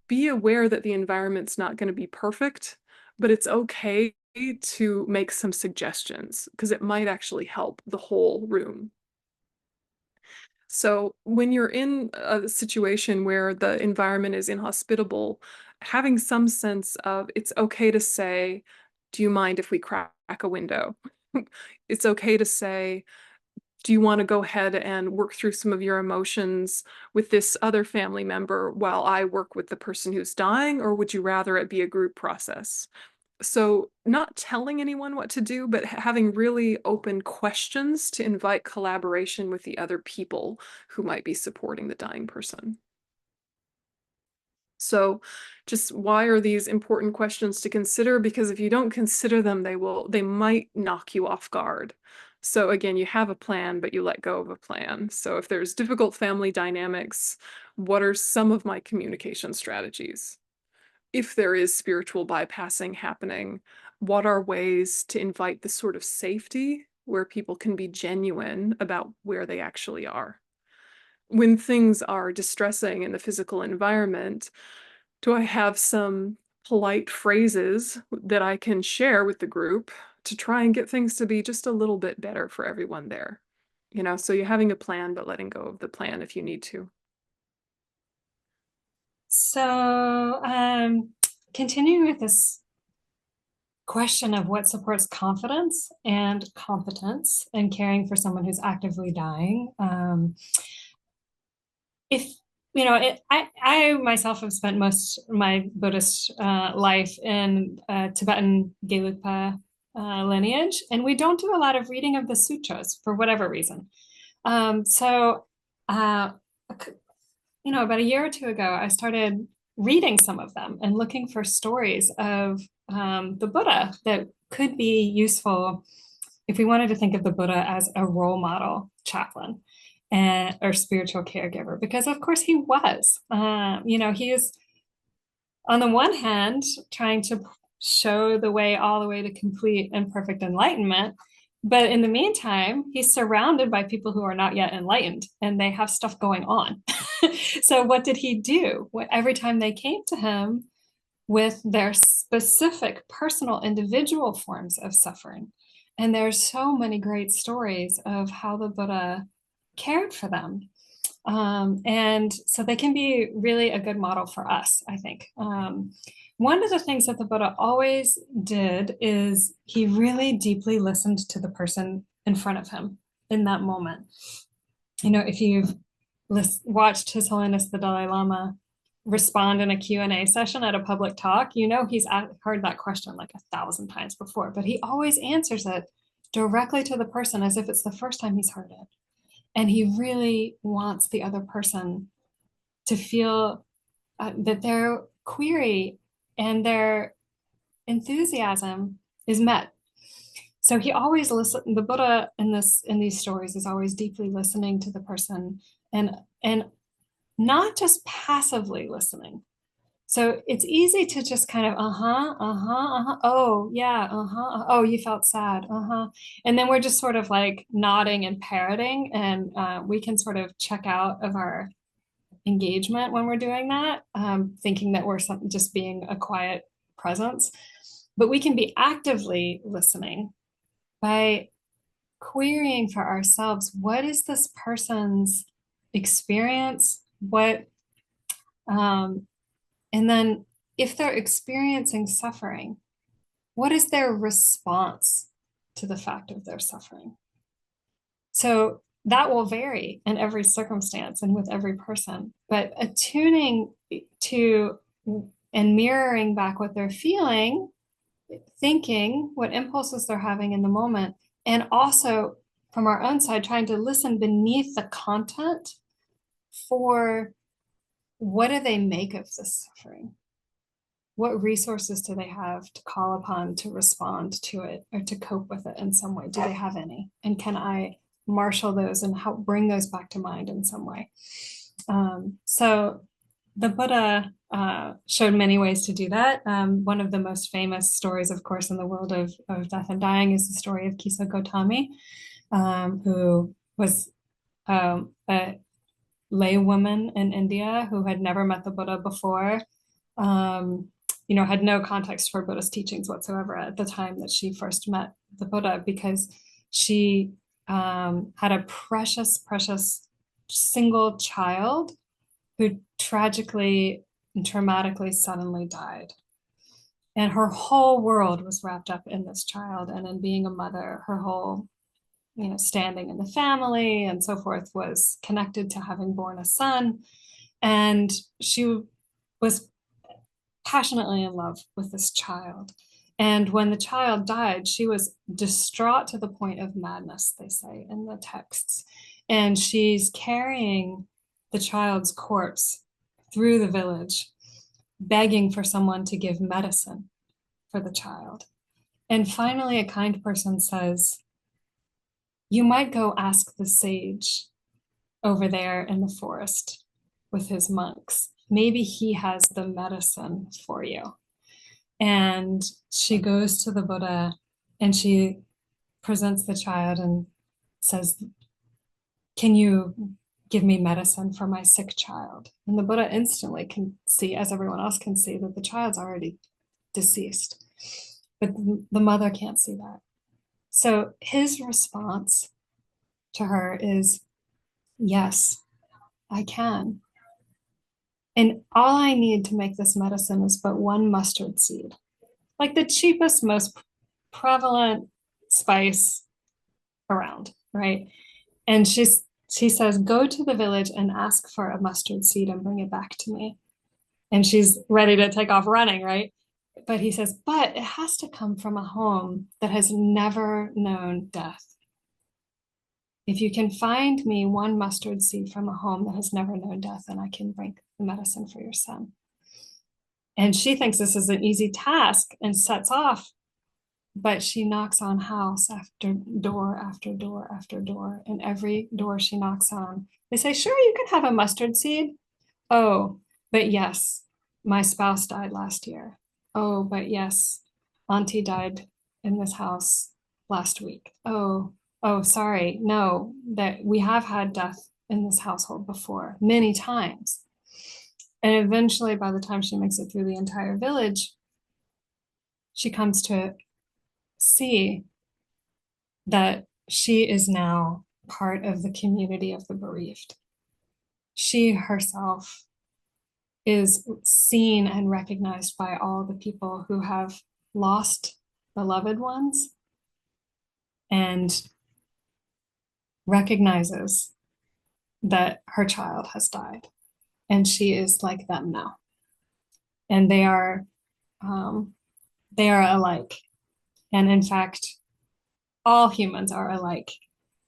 be aware that the environment's not going to be perfect, but it's okay to make some suggestions because it might actually help the whole room. So when you're in a situation where the environment is inhospitable, having some sense of it's okay to say, do you mind if we crack a window? It's okay to say, do you want to go ahead and work through some of your emotions with this other family member while I work with the person who's dying, or would you rather it be a group process? So not telling anyone what to do, but having really open questions to invite collaboration with the other people who might be supporting the dying person. So just why are these important questions to consider? Because if you don't consider them, they might knock you off guard. So again, you have a plan, but you let go of a plan. So if there's difficult family dynamics, what are some of my communication strategies? If there is spiritual bypassing happening, what are ways to invite the sort of safety where people can be genuine about where they actually are? When things are distressing in the physical environment, do I have some polite phrases that I can share with the group to try and get things to be just a little bit better for everyone there? So you're having a plan, but letting go of the plan if you need to. So, continuing with this question of what supports confidence and competence and caring for someone who's actively dying. If I myself have spent most of my Buddhist life in Tibetan Gelugpa lineage, and we don't do a lot of reading of the sutras for whatever reason. So, uh, about a year or two ago, I started reading some of them and looking for stories of the Buddha that could be useful if we wanted to think of the Buddha as a role model chaplain and or spiritual caregiver, because of course he was. He is on the one hand trying to show the way all the way to complete and perfect enlightenment. But in the meantime, he's surrounded by people who are not yet enlightened and they have stuff going on. So what did he do? Every time they came to him, with their specific personal individual forms of suffering. And there's so many great stories of how the Buddha cared for them. And so they can be really a good model for us, I think. One of the things that the Buddha always did is he really deeply listened to the person in front of him in that moment. You know, if you've watched His Holiness the Dalai Lama respond in a Q&A session at a public talk, you know he's heard that question like 1,000 times before, but he always answers it directly to the person as if it's the first time he's heard it. And he really wants the other person to feel that their query and their enthusiasm is met. So he always listened. The Buddha in these stories is always deeply listening to the person, and not just passively listening. So it's easy to just kind of oh yeah, oh you felt sad, and then we're just sort of like nodding and parroting, and we can sort of check out of our engagement when we're doing that, thinking that we're just being a quiet presence. But we can be actively listening by querying for ourselves, what is this person's experience? What, and then if they're experiencing suffering, what is their response to the fact of their suffering? So that will vary in every circumstance and with every person, but attuning to and mirroring back what they're feeling, thinking, what impulses they're having in the moment, and also from our own side, trying to listen beneath the content for what do they make of this suffering? What resources do they have to call upon to respond to it or to cope with it in some way? Do they have any? And can I marshal those and help bring those back to mind in some way? So the Buddha showed many ways to do that. One of the most famous stories, of course, in the world of death and dying is the story of Kisa Gotami, who was a lay woman in India who had never met the Buddha before, had no context for Buddhist teachings whatsoever at the time that she first met the Buddha, because she had a precious, precious single child who tragically and traumatically suddenly died. And her whole world was wrapped up in this child, and in being a mother, her whole standing in the family and so forth was connected to having born a son. And she was passionately in love with this child. And when the child died, she was distraught to the point of madness, they say in the texts. And she's carrying the child's corpse through the village, begging for someone to give medicine for the child. And finally, a kind person says, you might go ask the sage over there in the forest with his monks. Maybe he has the medicine for you. And she goes to the Buddha and she presents the child and says, can you give me medicine for my sick child? And the Buddha instantly can see, as everyone else can see, that the child's already deceased. But the mother can't see that. So his response to her is, yes, I can. And all I need to make this medicine is but one mustard seed, like the cheapest, most prevalent spice around, right? And she says, go to the village and ask for a mustard seed and bring it back to me. And she's ready to take off running, right? But he says, but it has to come from a home that has never known death. If you can find me one mustard seed from a home that has never known death, then I can bring the medicine for your son. And she thinks this is an easy task and sets off, but she knocks on house after door after door after door. And every door she knocks on, they say, sure, you can have a mustard seed. Oh, but yes, my spouse died last year. Oh, but yes, Auntie died in this house last week. Oh, sorry. No, that we have had death in this household before, many times. And eventually, by the time she makes it through the entire village, she comes to see that she is now part of the community of the bereaved. She herself is seen and recognized by all the people who have lost beloved ones and recognizes that her child has died and she is like them now. And um, they are alike. And in fact, all humans are alike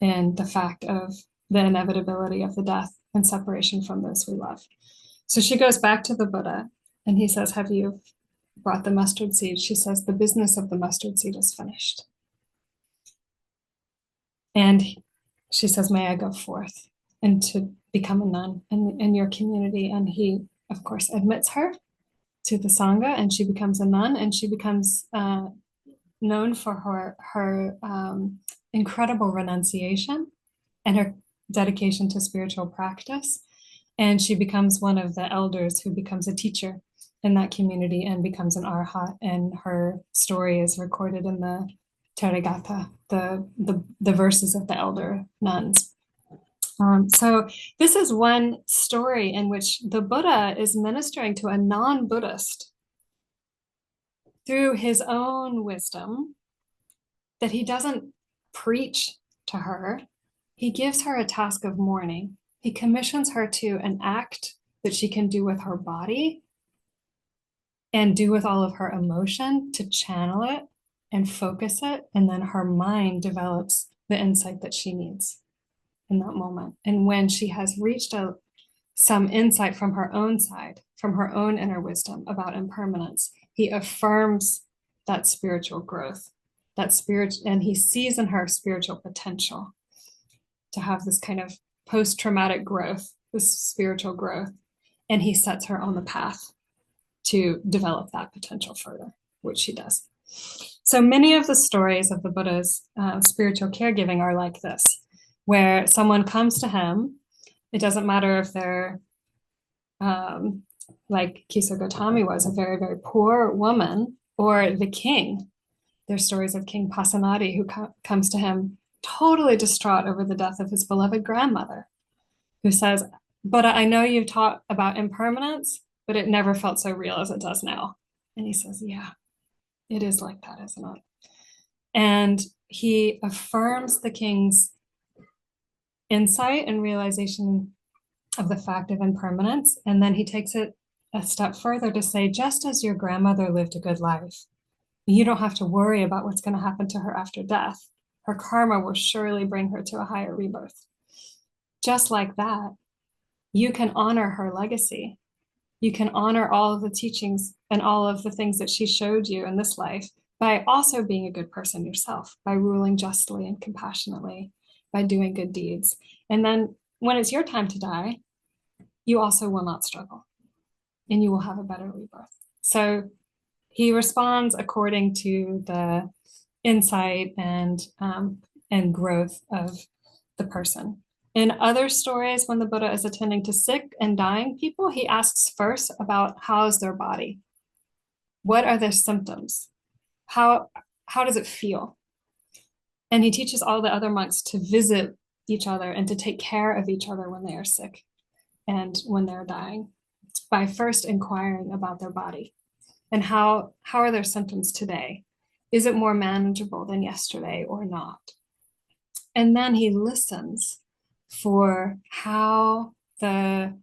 in the fact of the inevitability of the death and separation from those we love. So she goes back to the Buddha and he says, have you brought the mustard seed? She says, the business of the mustard seed is finished. And she says, may I go forth and to become a nun in your community? And he, of course, admits her to the Sangha and she becomes a nun and she becomes known for her incredible renunciation and her dedication to spiritual practice. And she becomes one of the elders who becomes a teacher in that community and becomes an arhat. And her story is recorded in the Therigatha, the verses of the elder nuns. So this is one story in which the Buddha is ministering to a non-Buddhist through his own wisdom, that he doesn't preach to her. He gives her a task of mourning. He commissions her to an act that she can do with her body and do with all of her emotion to channel it and focus it. And then her mind develops the insight that she needs in that moment. And when she has reached some insight from her own side, from her own inner wisdom about impermanence, he affirms that spiritual growth, and he sees in her spiritual potential to have this kind of post-traumatic growth, this spiritual growth, and he sets her on the path to develop that potential further, which she does. So many of the stories of the Buddha's spiritual caregiving are like this, where someone comes to him. It doesn't matter if they're like Kisa Gotami was, a very, very poor woman, or the king. There's stories of King Pasenadi who comes to him totally distraught over the death of his beloved grandmother, who says, but I know you've taught about impermanence, but it never felt so real as it does now. And he says, yeah, it is like that, isn't it? And he affirms the king's insight and realization of the fact of impermanence. And then he takes it a step further to say, just as your grandmother lived a good life, you don't have to worry about what's going to happen to her after death. Her karma will surely bring her to a higher rebirth. Just like that, you can honor her legacy. You can honor all of the teachings and all of the things that she showed you in this life by also being a good person yourself, by ruling justly and compassionately, by doing good deeds. And then when it's your time to die, you also will not struggle and you will have a better rebirth. So he responds according to the insight and growth of the person. In other stories, when the Buddha is attending to sick and dying people, he asks first about how's their body? What are their symptoms? How does it feel? And he teaches all the other monks to visit each other and to take care of each other when they are sick and when they're dying, by first inquiring about their body and how are their symptoms today? Is it more manageable than yesterday or not? And then he listens for how the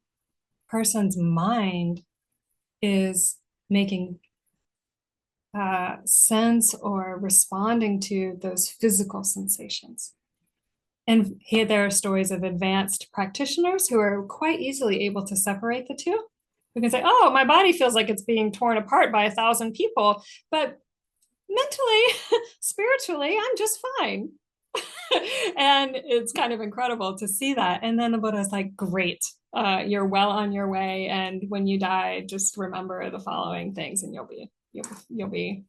person's mind is making sense or responding to those physical sensations. And here there are stories of advanced practitioners who are quite easily able to separate the two. We can say, oh, my body feels like it's being torn apart by 1,000 people, but mentally, spiritually, I'm just fine. And it's kind of incredible to see that. And then the Buddha is like, great, you're well on your way. And when you die, just remember the following things and you'll be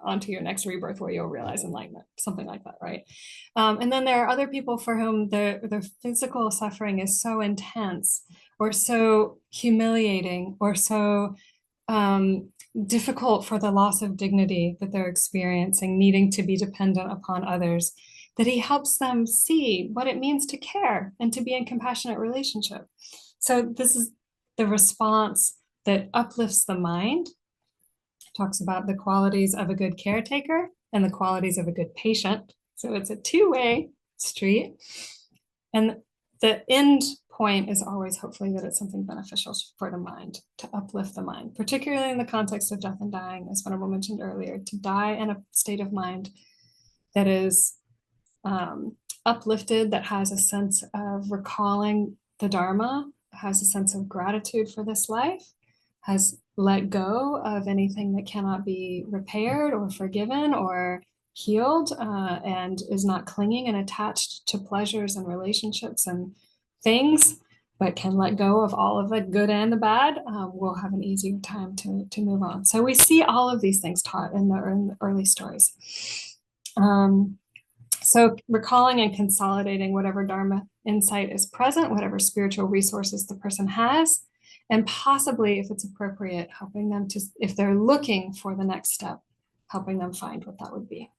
onto your next rebirth where you'll realize enlightenment, something like that, right? And then there are other people for whom their physical suffering is so intense, or so humiliating or so difficult for the loss of dignity that they're experiencing, needing to be dependent upon others, that he helps them see what it means to care and to be in compassionate relationship. So this is the response that uplifts the mind, talks about the qualities of a good caretaker and the qualities of a good patient. So it's a two-way street. And the end point is always hopefully that it's something beneficial for the mind, to uplift the mind, particularly in the context of death and dying, as Venerable mentioned earlier, to die in a state of mind that is uplifted, that has a sense of recalling the Dharma, has a sense of gratitude for this life, has let go of anything that cannot be repaired or forgiven or healed, and is not clinging and attached to pleasures and relationships and things, but can let go of all of the good and the bad, will have an easier time to move on. So we see all of these things taught in the early stories. So recalling and consolidating whatever Dharma insight is present, whatever spiritual resources the person has, and possibly, if it's appropriate, helping them to, if they're looking for the next step, helping them find what that would be.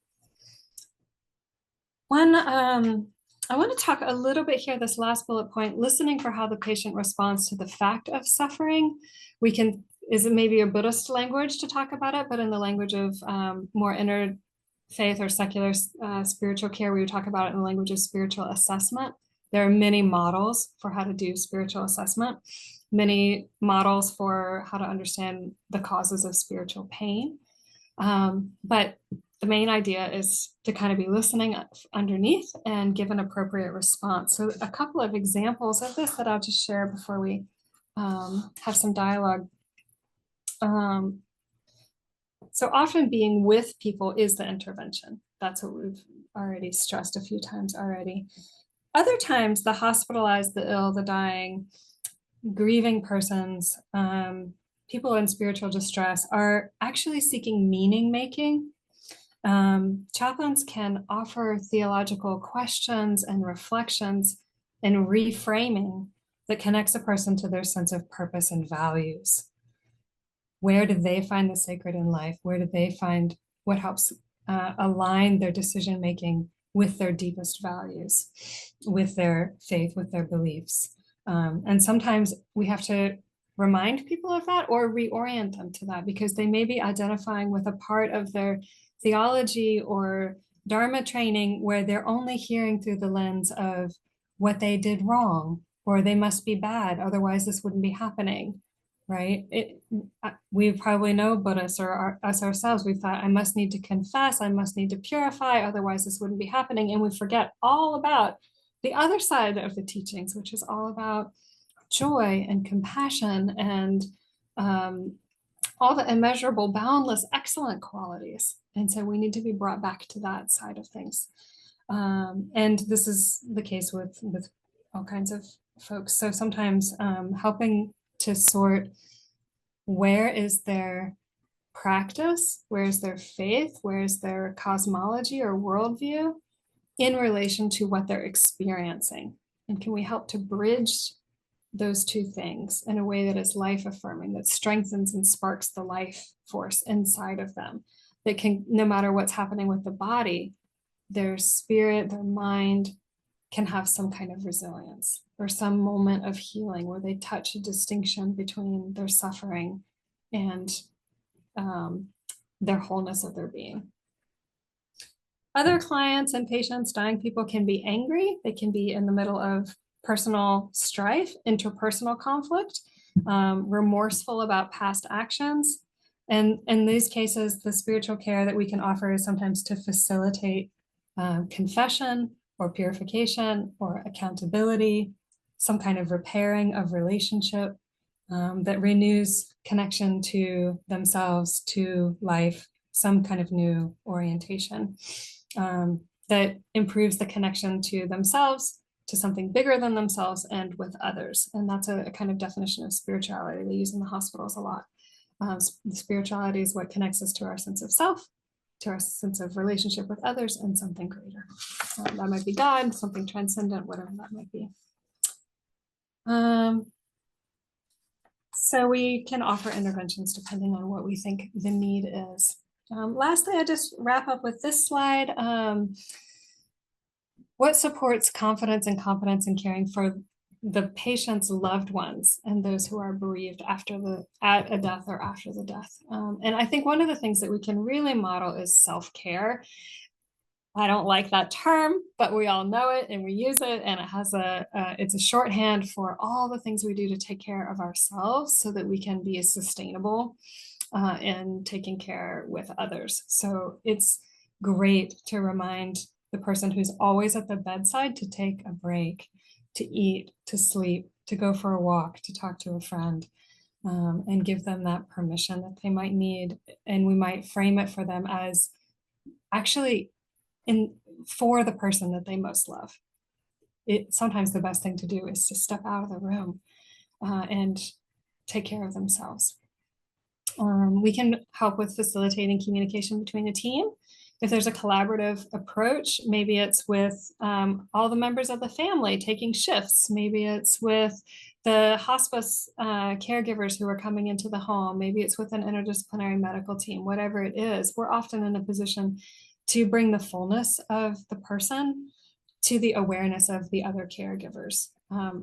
I want to talk a little bit here, this last bullet point, listening for how the patient responds to the fact of suffering. We can, is it maybe a Buddhist language to talk about it, but in the language of more interfaith or secular spiritual care, we would talk about it in the language of spiritual assessment. There are many models for how to do spiritual assessment, many models for how to understand the causes of spiritual pain. But the main idea is to kind of be listening underneath and give an appropriate response. So a couple of examples of this that I'll just share before we have some dialogue. So often being with people is the intervention. That's what we've already stressed a few times already. Other times, the hospitalized, the ill, the dying, grieving persons, people in spiritual distress are actually seeking meaning making. Chaplains can offer theological questions and reflections and reframing that connects a person to their sense of purpose and values. Where do they find the sacred in life? Where do they find what helps align their decision making with their deepest values, with their faith, with their beliefs? And sometimes we have to remind people of that or reorient them to that, because they may be identifying with a part of their theology or Dharma training where they're only hearing through the lens of what they did wrong, or they must be bad, otherwise this wouldn't be happening, right? We probably know Buddhists or us ourselves, we thought, I must need to confess, I must need to purify, otherwise this wouldn't be happening. And we forget all about the other side of the teachings, which is all about joy and compassion and all the immeasurable, boundless, excellent qualities. And so we need to be brought back to that side of things. And this is the case with all kinds of folks. So sometimes helping to sort where is their practice, where is their faith, where is their cosmology or worldview in relation to what they're experiencing. And can we help to bridge those two things in a way that is life affirming, that strengthens and sparks the life force inside of them, that can, no matter what's happening with the body, their spirit, their mind can have some kind of resilience or some moment of healing where they touch a distinction between their suffering and their wholeness of their being. Other clients and patients, dying people, can be angry. They can be in the middle of personal strife, interpersonal conflict, remorseful about past actions. And in these cases, the spiritual care that we can offer is sometimes to facilitate confession or purification or accountability, some kind of repairing of relationship that renews connection to themselves, to life, some kind of new orientation that improves the connection to themselves, to something bigger than themselves, and with others. And that's a kind of definition of spirituality they use in the hospitals a lot. Spirituality is what connects us to our sense of self, to our sense of relationship with others, and something greater. That might be God, something transcendent, whatever that might be. So we can offer interventions depending on what we think the need is. Lastly, I just wrap up with this slide. What supports confidence and competence in caring for the patient's loved ones and those who are bereaved at a death or after the death? And I think one of the things that we can really model is self-care. I don't like that term, but we all know it and we use it, and it's a shorthand for all the things we do to take care of ourselves so that we can be sustainable in taking care with others. So it's great to remind the person who's always at the bedside to take a break, to eat, to sleep, to go for a walk, to talk to a friend, and give them that permission that they might need. And we might frame it for them as actually for the person that they most love. Sometimes the best thing to do is to step out of the room and take care of themselves. We can help with facilitating communication between a team. If there's a collaborative approach, maybe it's with all the members of the family taking shifts. Maybe it's with the hospice caregivers who are coming into the home. Maybe it's with an interdisciplinary medical team, whatever it is. We're often in a position to bring the fullness of the person to the awareness of the other caregivers.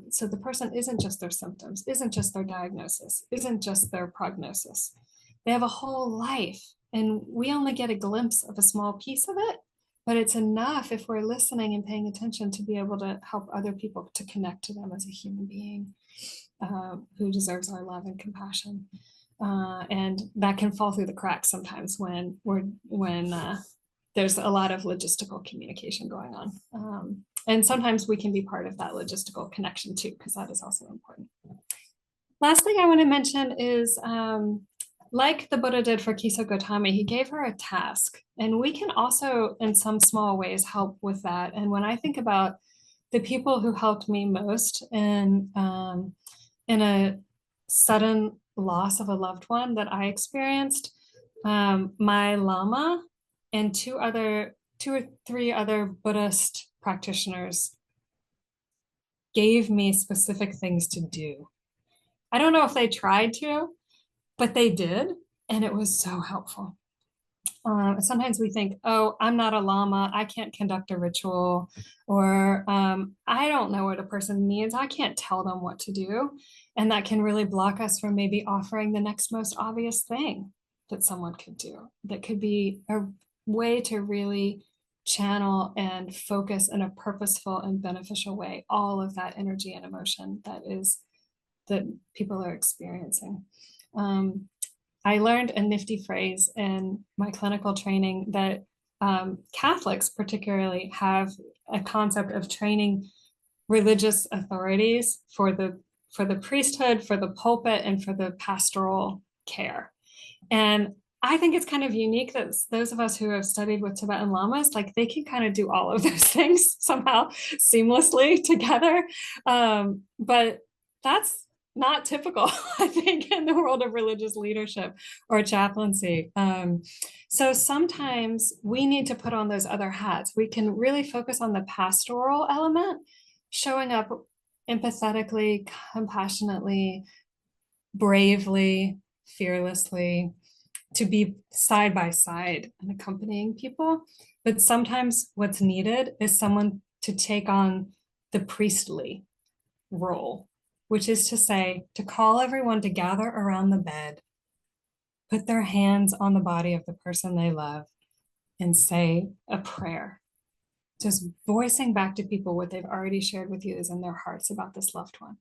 So the person isn't just their symptoms, isn't just their diagnosis, isn't just their prognosis. They have a whole life, and we only get a glimpse of a small piece of it, but it's enough if we're listening and paying attention to be able to help other people to connect to them as a human being who deserves our love and compassion. And that can fall through the cracks sometimes when there's a lot of logistical communication going on. And sometimes we can be part of that logistical connection too, because that is also important. Last thing I want to mention is like the Buddha did for Kisa Gotami, he gave her a task, and we can also in some small ways help with that. And when I think about the people who helped me most in a sudden loss of a loved one that I experienced, my Lama and two or three other Buddhist practitioners gave me specific things to do. I don't know if they tried to, but they did, and it was so helpful. Sometimes we think, oh, I'm not a Lama, I can't conduct a ritual, or I don't know what a person needs, I can't tell them what to do. And that can really block us from maybe offering the next most obvious thing that someone could do. That could be a way to really channel and focus in a purposeful and beneficial way all of that energy and emotion that people are experiencing. I learned a nifty phrase in my clinical training that Catholics particularly have a concept of training religious authorities for the priesthood, for the pulpit, and for the pastoral care. And I think it's kind of unique that those of us who have studied with Tibetan Lamas, like they can kind of do all of those things somehow seamlessly together. But that's not typical, I think, in the world of religious leadership or chaplaincy. So sometimes we need to put on those other hats. We can really focus on the pastoral element, showing up empathetically, compassionately, bravely, fearlessly, to be side by side and accompanying people. But sometimes what's needed is someone to take on the priestly role, which is to say, to call everyone to gather around the bed, put their hands on the body of the person they love, and say a prayer. Just voicing back to people what they've already shared with you is in their hearts about this loved one.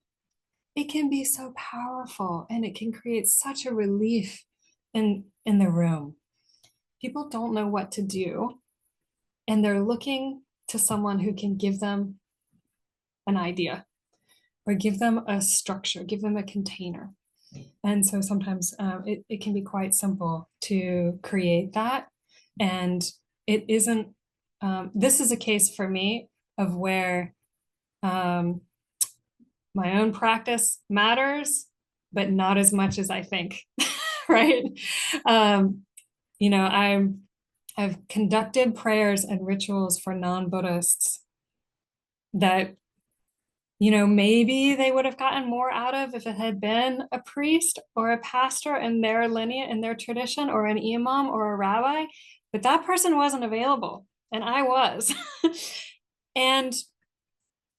It can be so powerful, and it can create such a relief in the room. People don't know what to do, and they're looking to someone who can give them an idea or give them a structure, give them a container. And so sometimes it can be quite simple to create that. And it isn't, this is a case for me of where my own practice matters, but not as much as I think, right? You know, I've conducted prayers and rituals for non-Buddhists that, maybe they would have gotten more out of if it had been a priest or a pastor in their lineage, in their tradition, or an imam or a rabbi, but that person wasn't available, and I was. And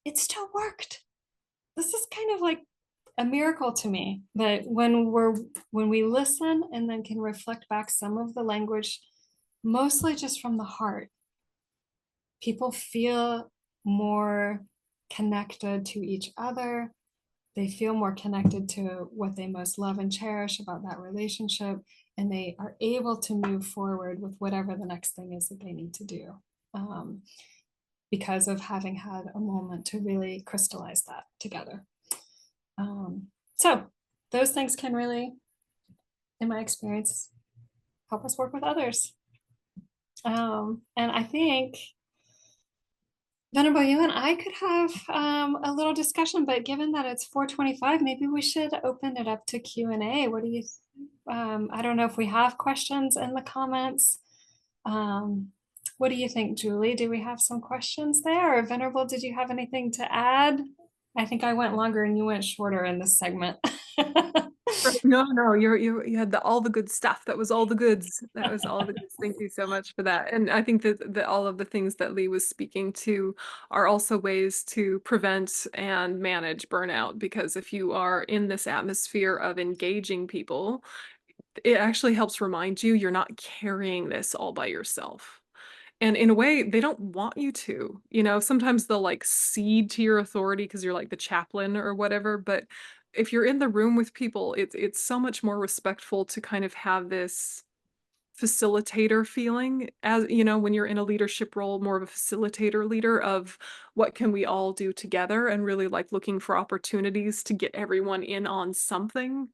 it still worked. This is kind of like a miracle to me that when we listen and then can reflect back some of the language, mostly just from the heart, people feel more connected to each other. They feel more connected to what they most love and cherish about that relationship, and they are able to move forward with whatever the next thing is that they need to do, um, because of having had a moment to really crystallize that together. So those things can really, in my experience, help us work with others. And I think Venerable, you and I could have a little discussion, but given that it's 4:25, maybe we should open it up to Q&A. What do you, I don't know if we have questions in the comments. What do you think, Julie? Do we have some questions there? Or Venerable, did you have anything to add? I think I went longer and you went shorter in this segment. No, no, you had all the good stuff. That was all the goods. That was all the goods. Thank you so much for that. And I think that all of the things that Leigh was speaking to are also ways to prevent and manage burnout. Because if you are in this atmosphere of engaging people, it actually helps remind you you're not carrying this all by yourself. And in a way, they don't want you to. Sometimes they'll like cede to your authority because you're like the chaplain or whatever. But if you're in the room with people, it's so much more respectful to kind of have this facilitator feeling, as when you're in a leadership role, more of a facilitator leader of what can we all do together, and really like looking for opportunities to get everyone in on something.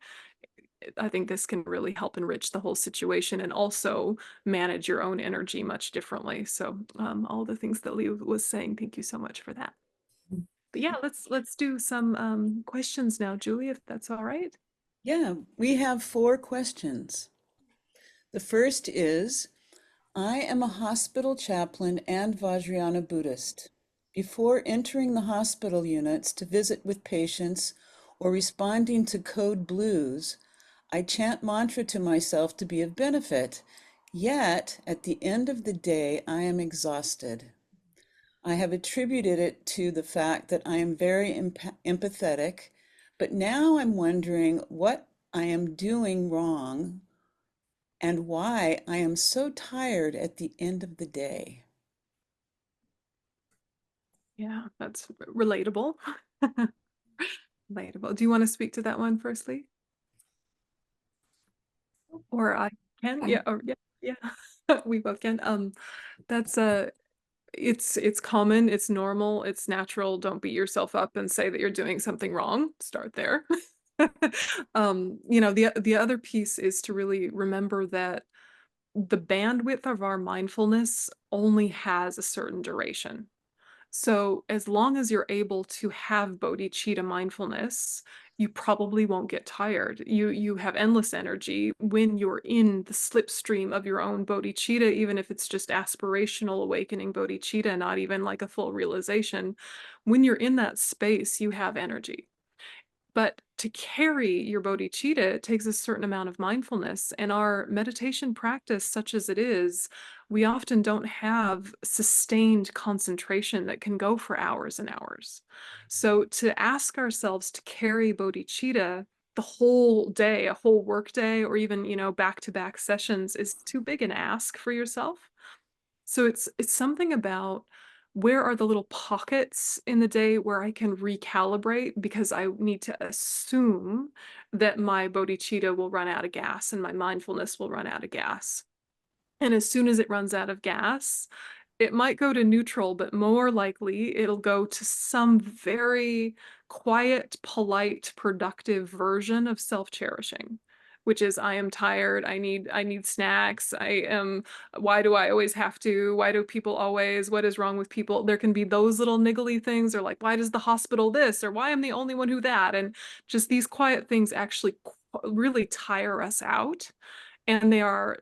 I think this can really help enrich the whole situation and also manage your own energy much differently. So all the things that Leigh was saying, thank you so much for that. But yeah, let's do some questions now, Julie, if that's all right. Yeah, we have 4 questions. The first is, I am a hospital chaplain and Vajrayana Buddhist. Before entering the hospital units to visit with patients or responding to code blues, I chant mantra to myself to be of benefit. Yet, at the end of the day, I am exhausted. I have attributed it to the fact that I am very empathetic, but now I'm wondering what I am doing wrong and why I am so tired at the end of the day. Yeah, that's relatable. Relatable. Do you want to speak to that one firstly? Or I can? Yeah, or yeah, yeah. We both can. That's it's common, it's normal, it's natural. Don't beat yourself up and say that you're doing something wrong. Start there. The other piece is to really remember that the bandwidth of our mindfulness only has a certain duration. So as long as you're able to have bodhicitta mindfulness, you probably won't get tired. You have endless energy when you're in the slipstream of your own bodhicitta, even if it's just aspirational awakening bodhicitta, not even like a full realization. When you're in that space, you have energy. But to carry your bodhicitta takes a certain amount of mindfulness. And our meditation practice, such as it is, we often don't have sustained concentration that can go for hours and hours. So to ask ourselves to carry bodhicitta the whole day, a whole work day, or even, back-to-back sessions is too big an ask for yourself. So it's something about where are the little pockets in the day where I can recalibrate, because I need to assume that my bodhicitta will run out of gas and my mindfulness will run out of gas. And as soon as it runs out of gas, it might go to neutral, but more likely it'll go to some very quiet, polite, productive version of self-cherishing, which is I am tired, I need snacks, why do I always have to? Why do people always? What is wrong with people? There can be those little niggly things, or like, why does the hospital this? Or why am the only one who that? And just these quiet things actually really tire us out. And they are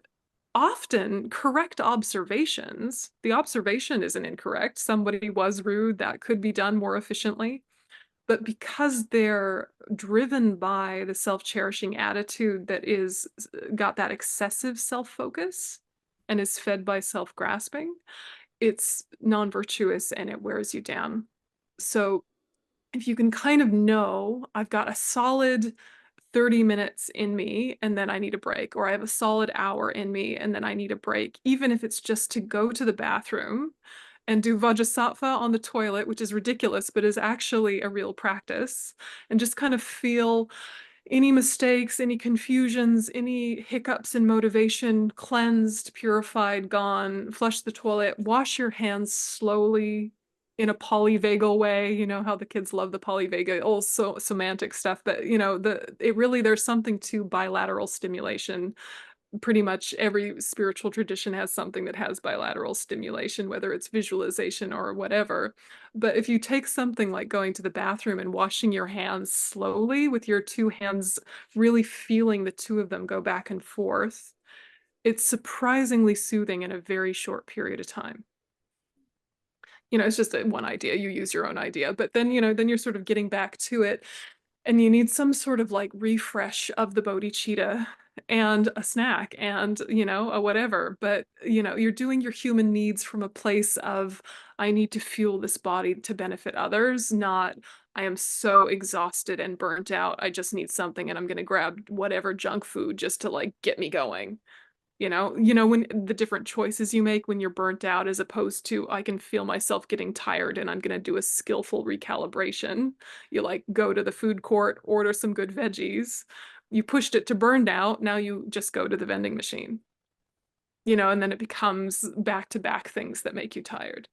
often correct observations. The observation isn't incorrect. Somebody was rude, that could be done more efficiently. But because they're driven by the self-cherishing attitude that is got that excessive self-focus and is fed by self-grasping, it's non-virtuous and it wears you down. So if you can kind of know, I've got a solid 30 minutes in me and then I need a break, or I have a solid hour in me and then I need a break, even if it's just to go to the bathroom and do Vajrasattva on the toilet, which is ridiculous, but is actually a real practice, and just kind of feel any mistakes, any confusions, any hiccups in motivation cleansed, purified, gone, flush the toilet, wash your hands slowly in a polyvagal way. You know how the kids love the polyvagal, also semantic stuff, but you know, there's something to bilateral stimulation. Pretty much every spiritual tradition has something that has bilateral stimulation, whether it's visualization or whatever. But if you take something like going to the bathroom and washing your hands slowly with your two hands, really feeling the two of them go back and forth, it's surprisingly soothing in a very short period of time. You know, it's just one idea. You use your own idea, but then, you know, then you're sort of getting back to it and you need some sort of like refresh of the bodhicitta and a snack and, you know, a whatever. But, you know, you're doing your human needs from a place of, I need to fuel this body to benefit others, not I am so exhausted and burnt out. I just need something and I'm going to grab whatever junk food just to like get me going. You know, when the different choices you make when you're burnt out, as opposed to I can feel myself getting tired and I'm going to do a skillful recalibration. You like go to the food court, order some good veggies. You pushed it to burned out. Now you just go to the vending machine, you know, and then it becomes back to back things that make you tired.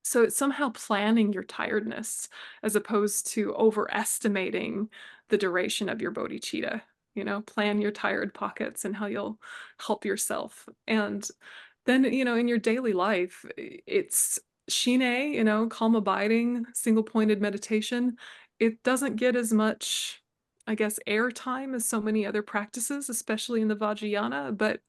So it's somehow planning your tiredness as opposed to overestimating the duration of your bodhicitta. You know, plan your tired pockets and how you'll help yourself. And then, you know, in your daily life, it's shine, you know, calm abiding, single pointed meditation. It doesn't get as much, I guess, airtime as so many other practices, especially in the Vajrayana, but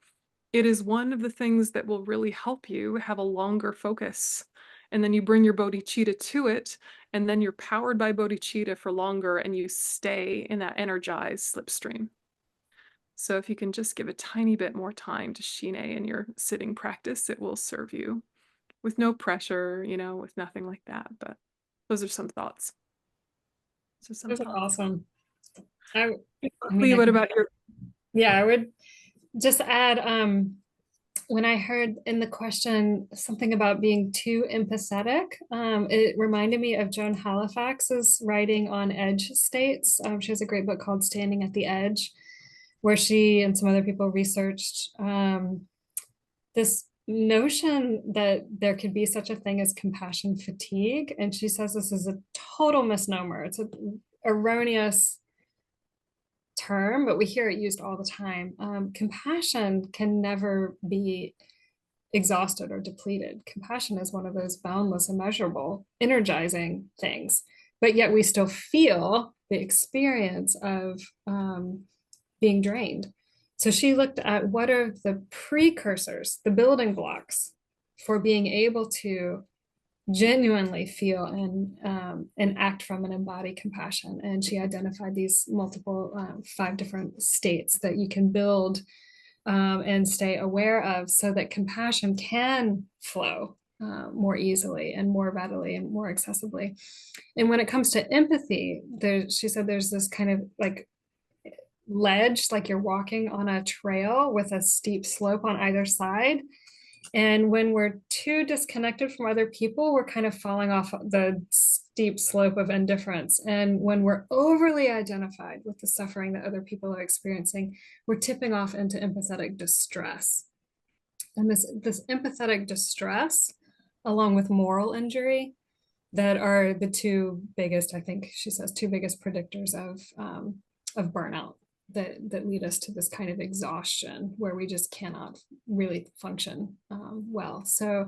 it is one of the things that will really help you have a longer focus. And then you bring your bodhicitta to it, and then you're powered by bodhicitta for longer and you stay in that energized slipstream. So if you can just give a tiny bit more time to shine in your sitting practice, it will serve you with no pressure, you know, with nothing like that. But those are some thoughts. Those are some Those are thoughts. awesome. I mean, Leigh, what about your yeah, I would just add, when I heard in the question something about being too empathetic, it reminded me of Joan Halifax's writing on edge states. She has a great book called Standing at the Edge, where she and some other people researched this notion that there could be such a thing as compassion fatigue. And she says this is a total misnomer. It's an erroneous term, but we hear it used all the time. Compassion can never be exhausted or depleted. Compassion is one of those boundless, immeasurable, energizing things, but yet we still feel the experience of being drained. So she looked at what are the precursors, the building blocks for being able to genuinely feel and act from and embody compassion. And she identified these multiple 5 different states that you can build and stay aware of so that compassion can flow more easily and more readily and more accessibly. And when it comes to empathy, she said there's this kind of like ledge, like you're walking on a trail with a steep slope on either side. And when we're too disconnected from other people, we're kind of falling off the steep slope of indifference. And when we're overly identified with the suffering that other people are experiencing, we're tipping off into empathetic distress. And this empathetic distress, along with moral injury, that are the 2 biggest, I think she says, 2 biggest predictors of burnout that lead us to this kind of exhaustion where we just cannot really function well. So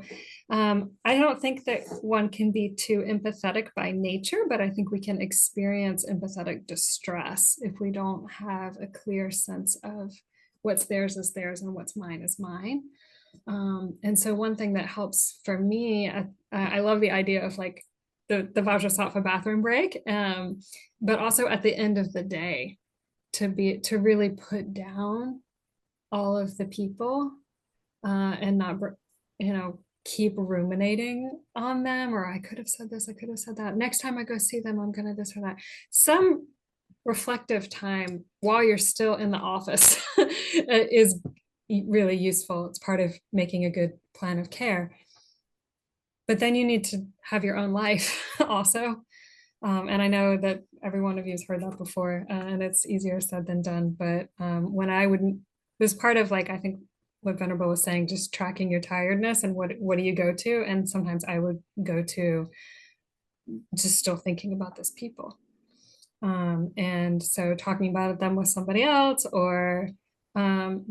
I don't think that one can be too empathetic by nature, but I think we can experience empathetic distress if we don't have a clear sense of what's theirs is theirs and what's mine is mine. And so one thing that helps for me, I love the idea of like the Vajrasattva bathroom break, but also at the end of the day to really put down all of the people and not, keep ruminating on them, or I could have said this, I could have said that. Next time I go see them, I'm gonna this or that. Some reflective time while you're still in the office is really useful. It's part of making a good plan of care. But then you need to have your own life also. And I know that every one of you has heard that before, and it's easier said than done. But when I would, this part of like, I think what Venerable was saying, just tracking your tiredness and what do you go to? And sometimes I would go to just still thinking about this people. And so talking about them with somebody else, or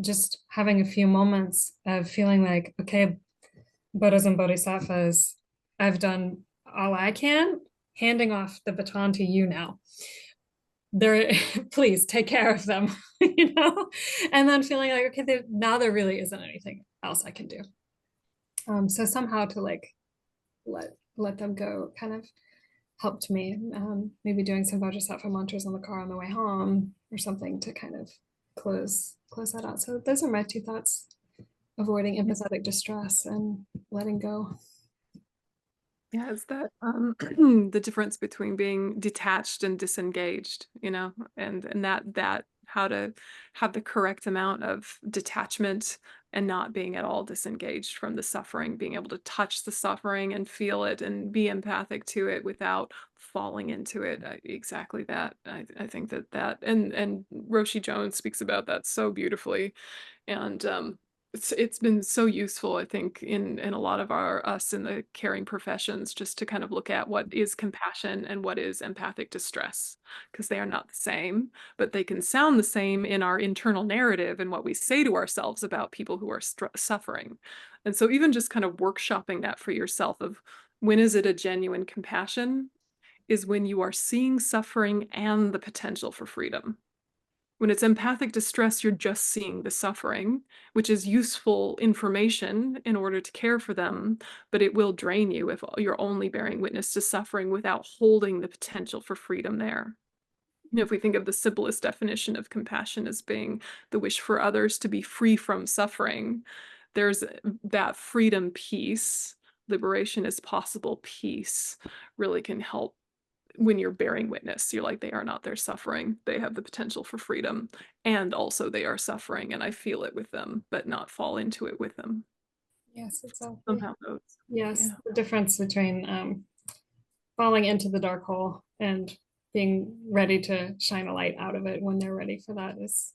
just having a few moments of feeling like, okay, Buddhas and Bodhisattvas, I've done all I can, handing off the baton to you now. They're please take care of them, and then feeling like, okay, now there really isn't anything else I can do. So somehow to like let them go kind of helped me. Maybe doing some Vajrasattva mantras on the car on the way home or something to kind of close that out. So those are my two thoughts: avoiding empathetic distress and letting go. Yeah, it's that the difference between being detached and disengaged, and that how to have the correct amount of detachment and not being at all disengaged from the suffering, being able to touch the suffering and feel it and be empathic to it without falling into it. Exactly that. I think that and Roshi Jones speaks about that so beautifully. And it's been so useful, I think, in a lot of us in the caring professions, just to kind of look at what is compassion and what is empathic distress, because they are not the same, but they can sound the same in our internal narrative and what we say to ourselves about people who are suffering. And so even just kind of workshopping that for yourself of when is it a genuine compassion is when you are seeing suffering and the potential for freedom. When it's empathic distress, you're just seeing the suffering, which is useful information in order to care for them, but it will drain you if you're only bearing witness to suffering without holding the potential for freedom there. If we think of the simplest definition of compassion as being the wish for others to be free from suffering, there's that freedom piece, liberation is possible piece, really can help. When you're bearing witness, you're like, they are not their suffering, they have the potential for freedom, and also they are suffering and I feel it with them, but not fall into it with them. Yes, exactly. Somehow those. Yes, Yeah. the difference between falling into the dark hole and being ready to shine a light out of it when they're ready for that is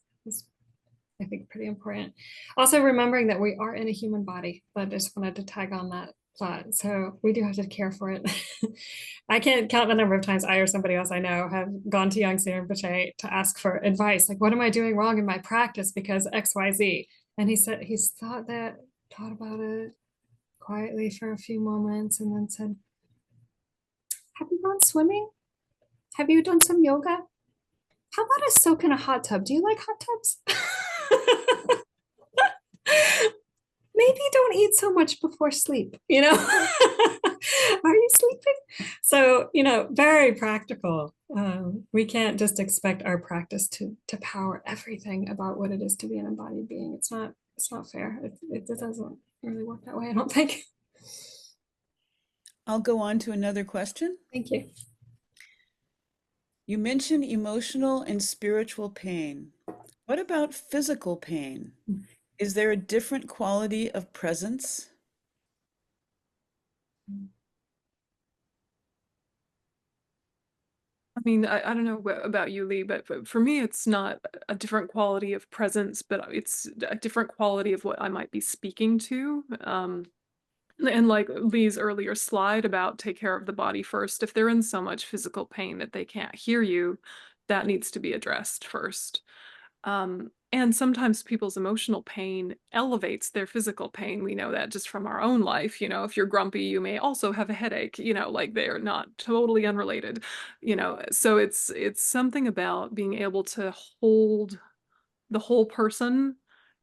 I think pretty important. Also remembering that we are in a human body, but I just wanted to tag on that thought. So we do have to care for it. I can't count the number of times I or somebody else I know have gone to Yang Rinpoche to ask for advice. Like, what am I doing wrong in my practice because XYZ? And he said he's thought about it quietly for a few moments and then said, have you gone swimming? Have you done some yoga? How about a soak in a hot tub? Do you like hot tubs? Maybe don't eat so much before sleep, Are you sleeping? So, very practical. We can't just expect our practice to power everything about what it is to be an embodied being. It's not fair. It doesn't really work that way, I don't think. I'll go on to another question. Thank you. You mentioned emotional and spiritual pain. What about physical pain? Is there a different quality of presence? I mean, I don't know about you, Leigh, but for me, it's not a different quality of presence, but it's a different quality of what I might be speaking to. And like Leigh's earlier slide about take care of the body first, if they're in so much physical pain that they can't hear you, that needs to be addressed first. And sometimes people's emotional pain elevates their physical pain. We know that just from our own life. If you're grumpy, you may also have a headache, like they're not totally unrelated, so it's something about being able to hold the whole person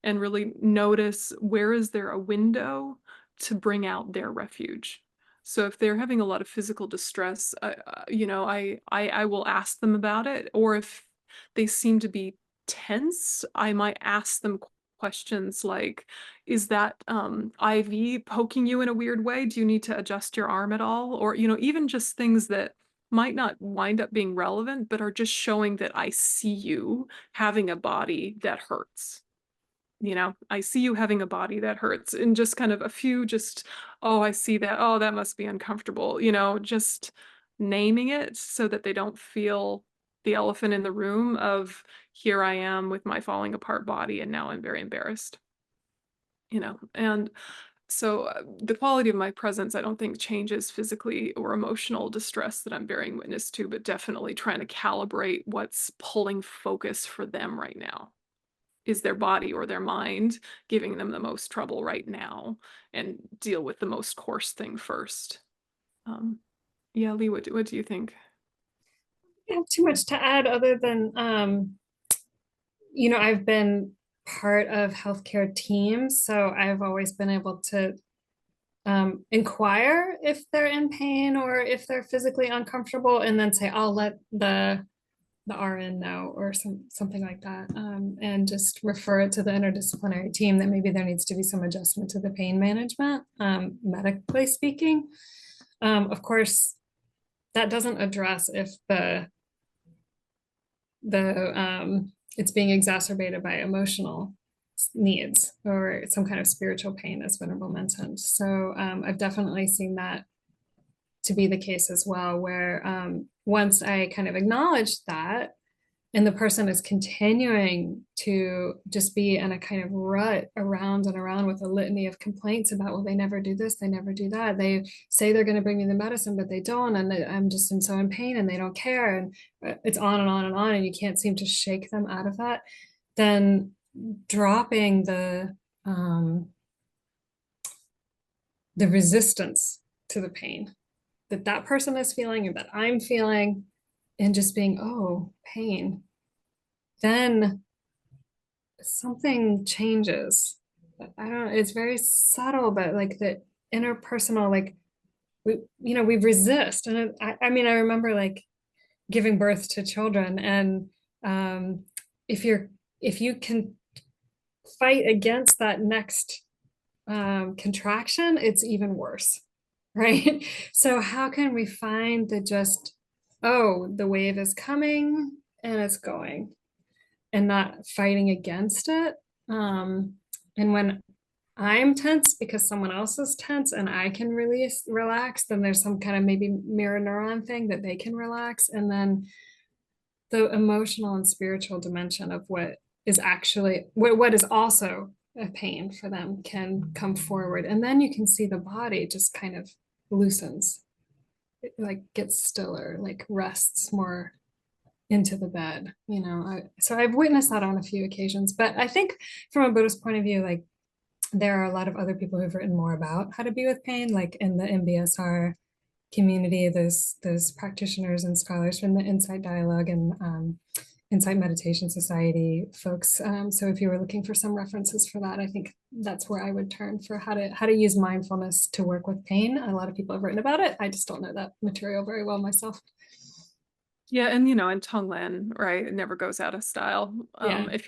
and really notice where is there a window to bring out their refuge. So if they're having a lot of physical distress, I will ask them about it. Or if they seem to be tense, I might ask them questions like, is that IV poking you in a weird way? Do you need to adjust your arm at all? Or, even just things that might not wind up being relevant, but are just showing that I see you having a body that hurts. I see you having a body that hurts, and just kind of a few just, oh, I see that. Oh, that must be uncomfortable. Just naming it so that they don't feel the elephant in the room of, here I am with my falling apart body and now I'm very embarrassed. And so the quality of my presence, I don't think changes physically or emotional distress that I'm bearing witness to, but definitely trying to calibrate what's pulling focus for them right now. Is their body or their mind giving them the most trouble right now, and deal with the most coarse thing first. Yeah, Leigh, what do you think? I don't have too much to add other than I've been part of healthcare teams, so I've always been able to inquire if they're in pain or if they're physically uncomfortable, and then say, I'll let the RN know, or something like that, and just refer it to the interdisciplinary team that maybe there needs to be some adjustment to the pain management, medically speaking. Of course, that doesn't address if the it's being exacerbated by emotional needs or some kind of spiritual pain, as Venerable mentioned. So I've definitely seen that to be the case as well, where once I kind of acknowledge that, and the person is continuing to just be in a kind of rut around and around with a litany of complaints about, well, they never do this, they never do that, they say they're going to bring me the medicine but they don't, and I'm so in pain and they don't care, and it's on and on and on, and you can't seem to shake them out of that, then dropping the resistance to the pain that that person is feeling and that I'm feeling, and just being, oh, pain, then something changes. I don't know, it's very subtle, but like the interpersonal, like we resist. And I mean, I remember like giving birth to children, and um, if you can fight against that next contraction, it's even worse, right? So how can we find the just, oh, the wave is coming and it's going, and not fighting against it. And when I'm tense because someone else is tense and I can relax, then there's some kind of maybe mirror neuron thing that they can relax. And then the emotional and spiritual dimension of what is actually, what is also a pain for them can come forward. And then you can see the body just kind of loosens, it like gets stiller, like rests more into the bed. So I've witnessed that on a few occasions, but I think from a Buddhist point of view, like there are a lot of other people who've written more about how to be with pain, like in the MBSR community, those practitioners and scholars from the Insight Dialogue and Insight Meditation Society folks. So if you were looking for some references for that, I think that's where I would turn for how to use mindfulness to work with pain. A lot of people have written about it. I just don't know that material very well myself. Yeah, and in Tonglen, right, it never goes out of style. Yeah. If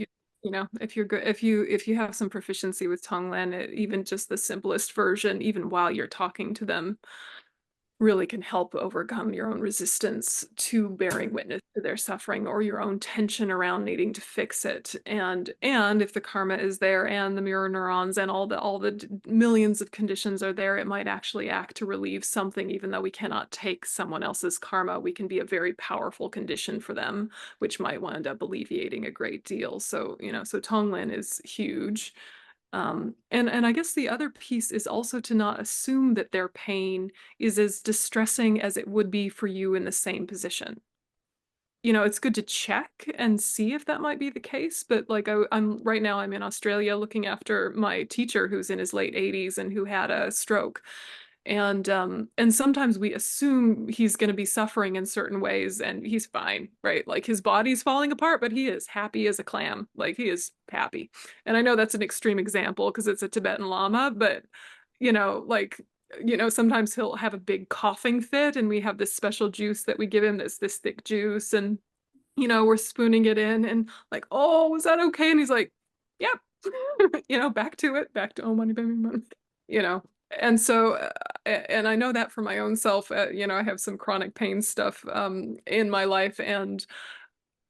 you're good, if you have some proficiency with Tonglen, even just the simplest version, even while you're talking to them, really can help overcome your own resistance to bearing witness to their suffering, or your own tension around needing to fix it. And if the karma is there and the mirror neurons and all the millions of conditions are there, it might actually act to relieve something. Even though we cannot take someone else's karma, we can be a very powerful condition for them, which might wind up alleviating a great deal. So Tonglen is huge. And I guess the other piece is also to not assume that their pain is as distressing as it would be for you in the same position. It's good to check and see if that might be the case, but like I'm right now, I'm in Australia looking after my teacher who's in his late 80s and who had a stroke. And sometimes we assume he's going to be suffering in certain ways, and he's fine, right? Like his body's falling apart, but he is happy as a clam. Like he is happy. And I know that's an extreme example because it's a Tibetan Lama, but like sometimes he'll have a big coughing fit, and we have this special juice that we give him, this thick juice, and we're spooning it in, and like, oh, was that okay? And he's like, yep. Back to it, back to oh, money, baby, money, you know. And so, and I know that for my own self, I have some chronic pain stuff in my life, and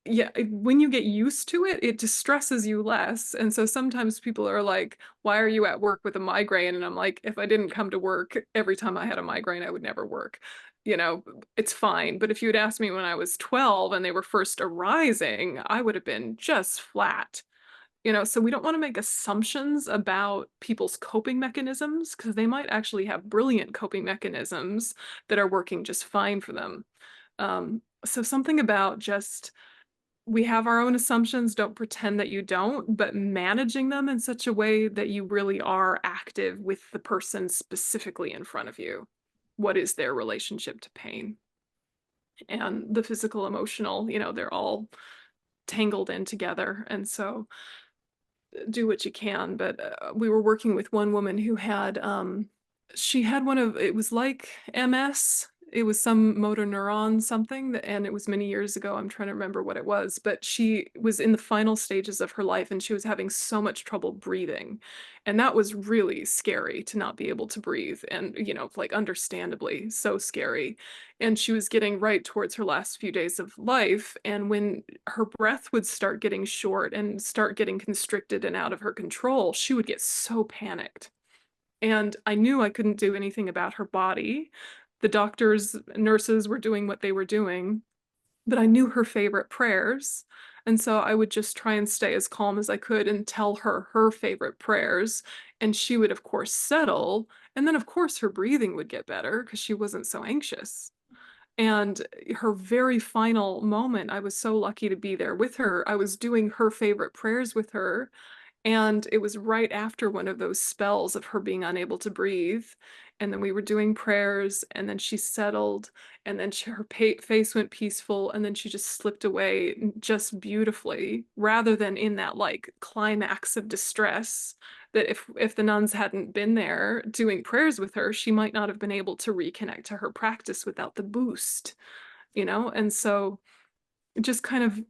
yeah, when you get used to it, it distresses you less. And so sometimes people are like, why are you at work with a migraine? And I'm like, if I didn't come to work every time I had a migraine, I would never work. You know, it's fine. But if you had asked me when I was 12 and they were first arising, I would have been just flat. So we don't want to make assumptions about people's coping mechanisms, because they might actually have brilliant coping mechanisms that are working just fine for them. So something about just, we have our own assumptions, don't pretend that you don't, but managing them in such a way that you really are active with the person specifically in front of you. What is their relationship to pain? And the physical, emotional, they're all tangled in together. And so do what you can. But we were working with one woman who had, she had it was like MS. It was some motor neuron something, and it was many years ago. I'm trying to remember what it was, but she was in the final stages of her life, and she was having so much trouble breathing. And that was really scary, to not be able to breathe, and, like, understandably so scary. And she was getting right towards her last few days of life. And when her breath would start getting short and start getting constricted and out of her control, she would get so panicked. And I knew I couldn't do anything about her body. The doctors, nurses were doing what they were doing, but I knew her favorite prayers. And so I would just try and stay as calm as I could and tell her her favorite prayers. And she would, of course, settle. And then, of course, her breathing would get better because she wasn't so anxious. And her very final moment, I was so lucky to be there with her. I was doing her favorite prayers with her, and it was right after one of those spells of her being unable to breathe. And then we were doing prayers, and then she settled, and then her face went peaceful, and then she just slipped away just beautifully, rather than in that like climax of distress that if the nuns hadn't been there doing prayers with her, she might not have been able to reconnect to her practice without the boost, And so just kind of,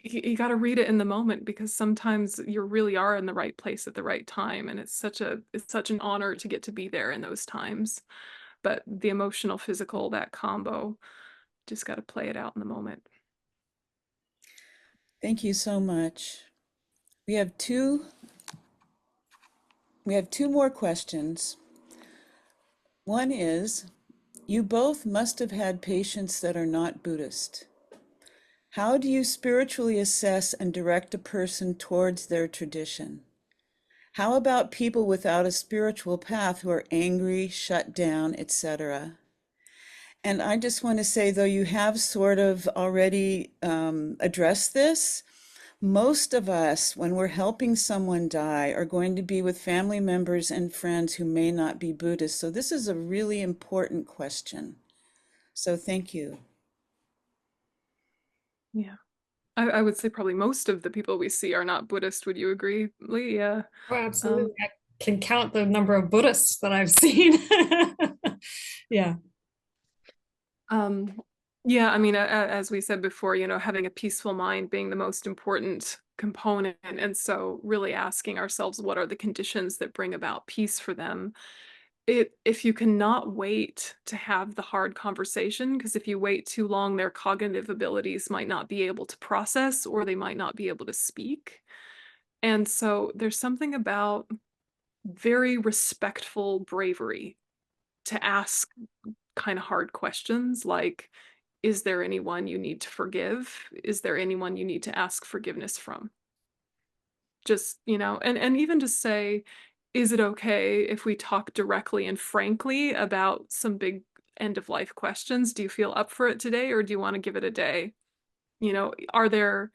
you got to read it in the moment, because sometimes you really are in the right place at the right time, and it's such an honor to get to be there in those times. But the emotional, physical, that combo, just got to play it out in the moment. Thank you so much. We have two more questions. One is, you both must have had patients that are not Buddhist. How do you spiritually assess and direct a person towards their tradition? How about people without a spiritual path who are angry, shut down, etc.? And I just want to say, though you have sort of already addressed this, most of us, when we're helping someone die, are going to be with family members and friends who may not be Buddhist. So this is a really important question. So thank you. Yeah. I would say probably most of the people we see are not Buddhist. Would you agree, Leigh? Yeah. Oh, absolutely. I can count the number of Buddhists that I've seen. Yeah. Yeah, I mean, as we said before, having a peaceful mind being the most important component. And so really asking ourselves, what are the conditions that bring about peace for them? If you cannot wait to have the hard conversation, because if you wait too long, their cognitive abilities might not be able to process, or they might not be able to speak. And so there's something about very respectful bravery to ask kind of hard questions like, is there anyone you need to forgive? Is there anyone you need to ask forgiveness from? Just, and even just say, is it okay if we talk directly and frankly about some big end of life questions? Do you feel up for it today, or do you want to give it a day? Are there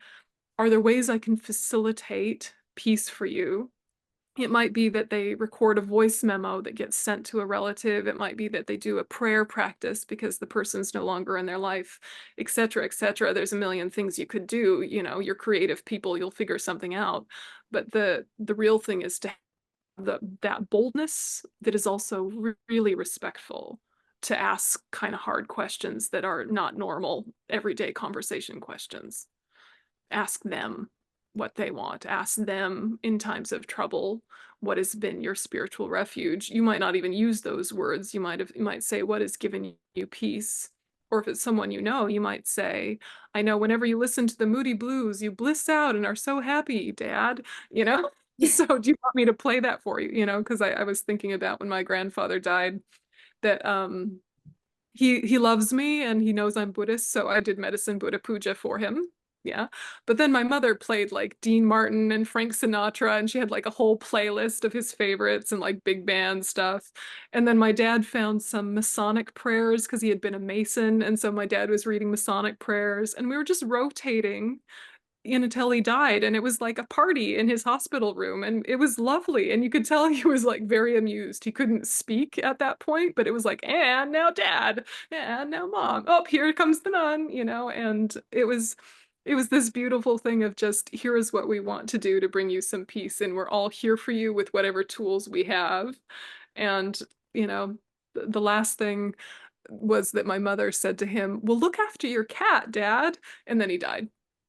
ways I can facilitate peace for you? It might be that they record a voice memo that gets sent to a relative. It might be that they do a prayer practice because the person's no longer in their life, et cetera, et cetera. There's a million things you could do. You're creative people, you'll figure something out. But the real thing is to that boldness that is also really respectful to ask kind of hard questions that are not normal everyday conversation questions. Ask them what they want. Ask them in times of trouble, what has been your spiritual refuge? You might not even use those words. You might say, what has given you peace? Or if it's someone you know, you might say, I know whenever you listen to the Moody Blues, you bliss out and are so happy, Dad, you know? So do you want me to play that for you? You know, because I was thinking about when my grandfather died that he loves me and he knows I'm Buddhist, so I did medicine Buddha puja for him. Yeah. But then my mother played like Dean Martin and Frank Sinatra, and she had like a whole playlist of his favorites and like big band stuff. And then my dad found some Masonic prayers because he had been a Mason. And so my dad was reading Masonic prayers, and we were just rotating until he died, and it was like a party in his hospital room, and it was lovely, and you could tell he was like very amused. He couldn't speak at that point, but it was like, and now Dad, and now Mom, oh, here comes the nun, you know. And it was this beautiful thing of just, here is what we want to do to bring you some peace, and we're all here for you with whatever tools we have. And you know, the last thing was that my mother said to him, well, look after your cat, Dad. And then he died.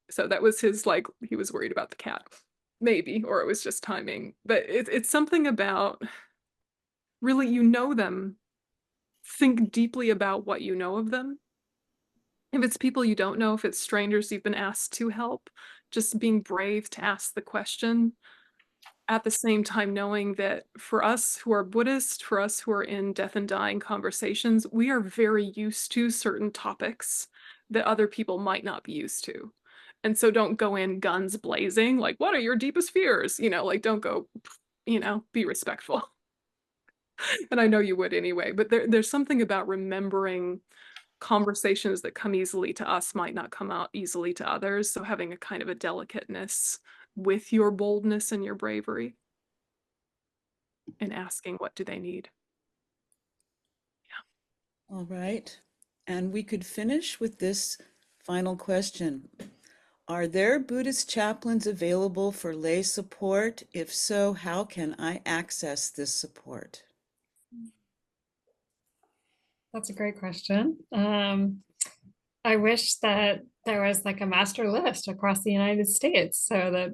So that was his, like, he was worried about the cat, maybe, or it was just timing. But it's something about really, you know them, think deeply about what you know of them. If it's people you don't know, if it's strangers you've been asked to help, just being brave to ask the question. At the same time, knowing that for us who are Buddhist, for us who are in death and dying conversations, we are very used to certain topics that other people might not be used to. And so don't go in guns blazing, like, what are your deepest fears? You know, like, don't go, you know, be respectful. And I know you would anyway, but there's something about remembering conversations that come easily to us might not come out easily to others. So having a kind of a delicateness with your boldness and your bravery and asking, what do they need? All right. And we could finish with this final question. Are there Buddhist chaplains available for lay support? If so, how can I access this support? That's a great question. I wish that there was like a master list across the United States so that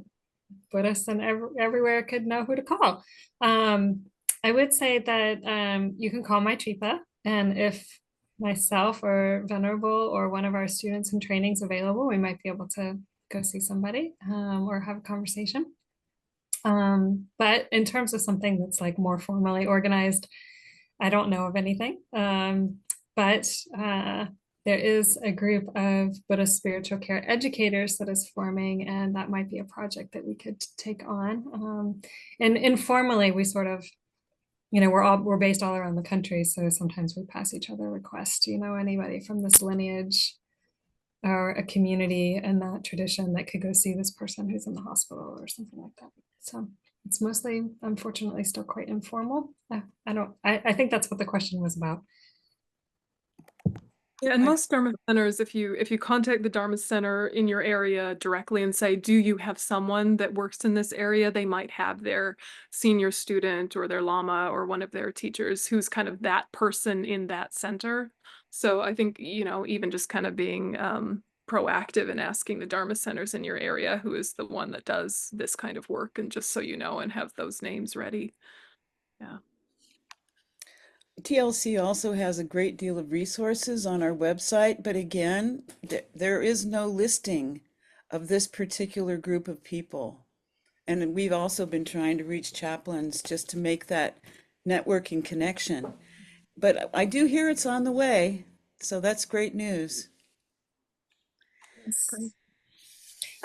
Buddhists and everywhere could know who to call. I would say that you can call Maitripa, and if myself or Venerable or one of our students in training is available, we might be able to go see somebody or have a conversation. But in terms of something that's like more formally organized, I don't know of anything. But there is a group of Buddhist spiritual care educators that is forming, and that might be a project that we could take on. And informally, we sort of, you know, we're based all around the country, so sometimes we pass each other requests. You know, anybody from this lineage or a community in that tradition that could go see this person who's in the hospital or something like that. So it's mostly, unfortunately, still quite informal. I think that's what the question was about. Yeah, and most Dharma centers, if you contact the Dharma center in your area directly and say, do you have someone that works in this area? They might have their senior student or their Lama or one of their teachers who's kind of that person in that center. So I think, you know, even just kind of being proactive and asking the Dharma centers in your area who is the one that does this kind of work, and just so you know, and have those names ready. Yeah. TLC also has a great deal of resources on our website, but again, there is no listing of this particular group of people. And we've also been trying to reach chaplains just to make that networking connection. But I do hear it's on the way, so that's great news. That's great.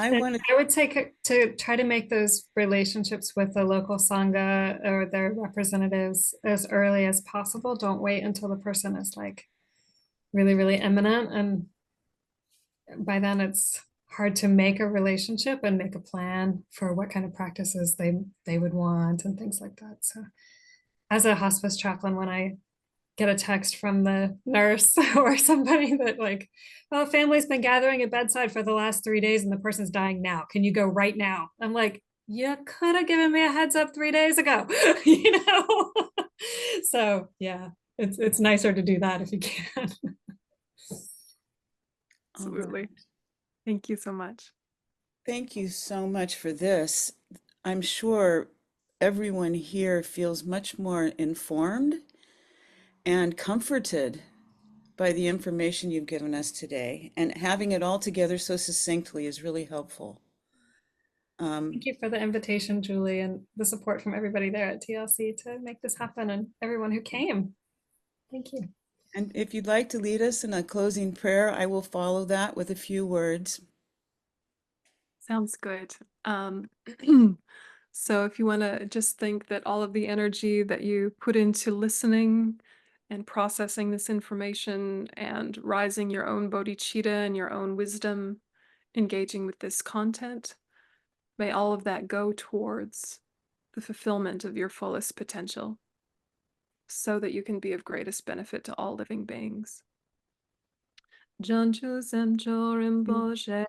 I want I would say to try to make those relationships with the local Sangha or their representatives as early as possible. Don't wait until the person is like really, really eminent. And by then it's hard to make a relationship and make a plan for what kind of practices they would want and things like that. So as a hospice chaplain, when I get a text from the nurse or somebody that like, oh, family's been gathering at bedside for the last 3 days and the person's dying now. Can you go right now? I'm like, you could have given me a heads up 3 days ago, you know? So yeah, it's nicer to do that if you can. All Absolutely. right. Thank you so much. Thank you so much for this. I'm sure everyone here feels much more informed and comforted by the information you've given us today. And having it all together so succinctly is really helpful. Thank you for the invitation, Julie, and the support from everybody there at TLC to make this happen and everyone who came. Thank you. And if you'd like to lead us in a closing prayer, I will follow that with a few words. Sounds good. So if you want to just think that all of the energy that you put into listening and processing this information and rising your own bodhicitta and your own wisdom, engaging with this content, may all of that go towards the fulfillment of your fullest potential so that you can be of greatest benefit to all living beings. Janchu Semcho Rinpoche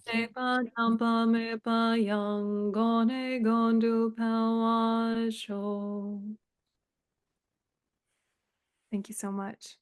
Tepa Tampa Mepa Yang Gone Gondu Pawa Sho. Thank you so much.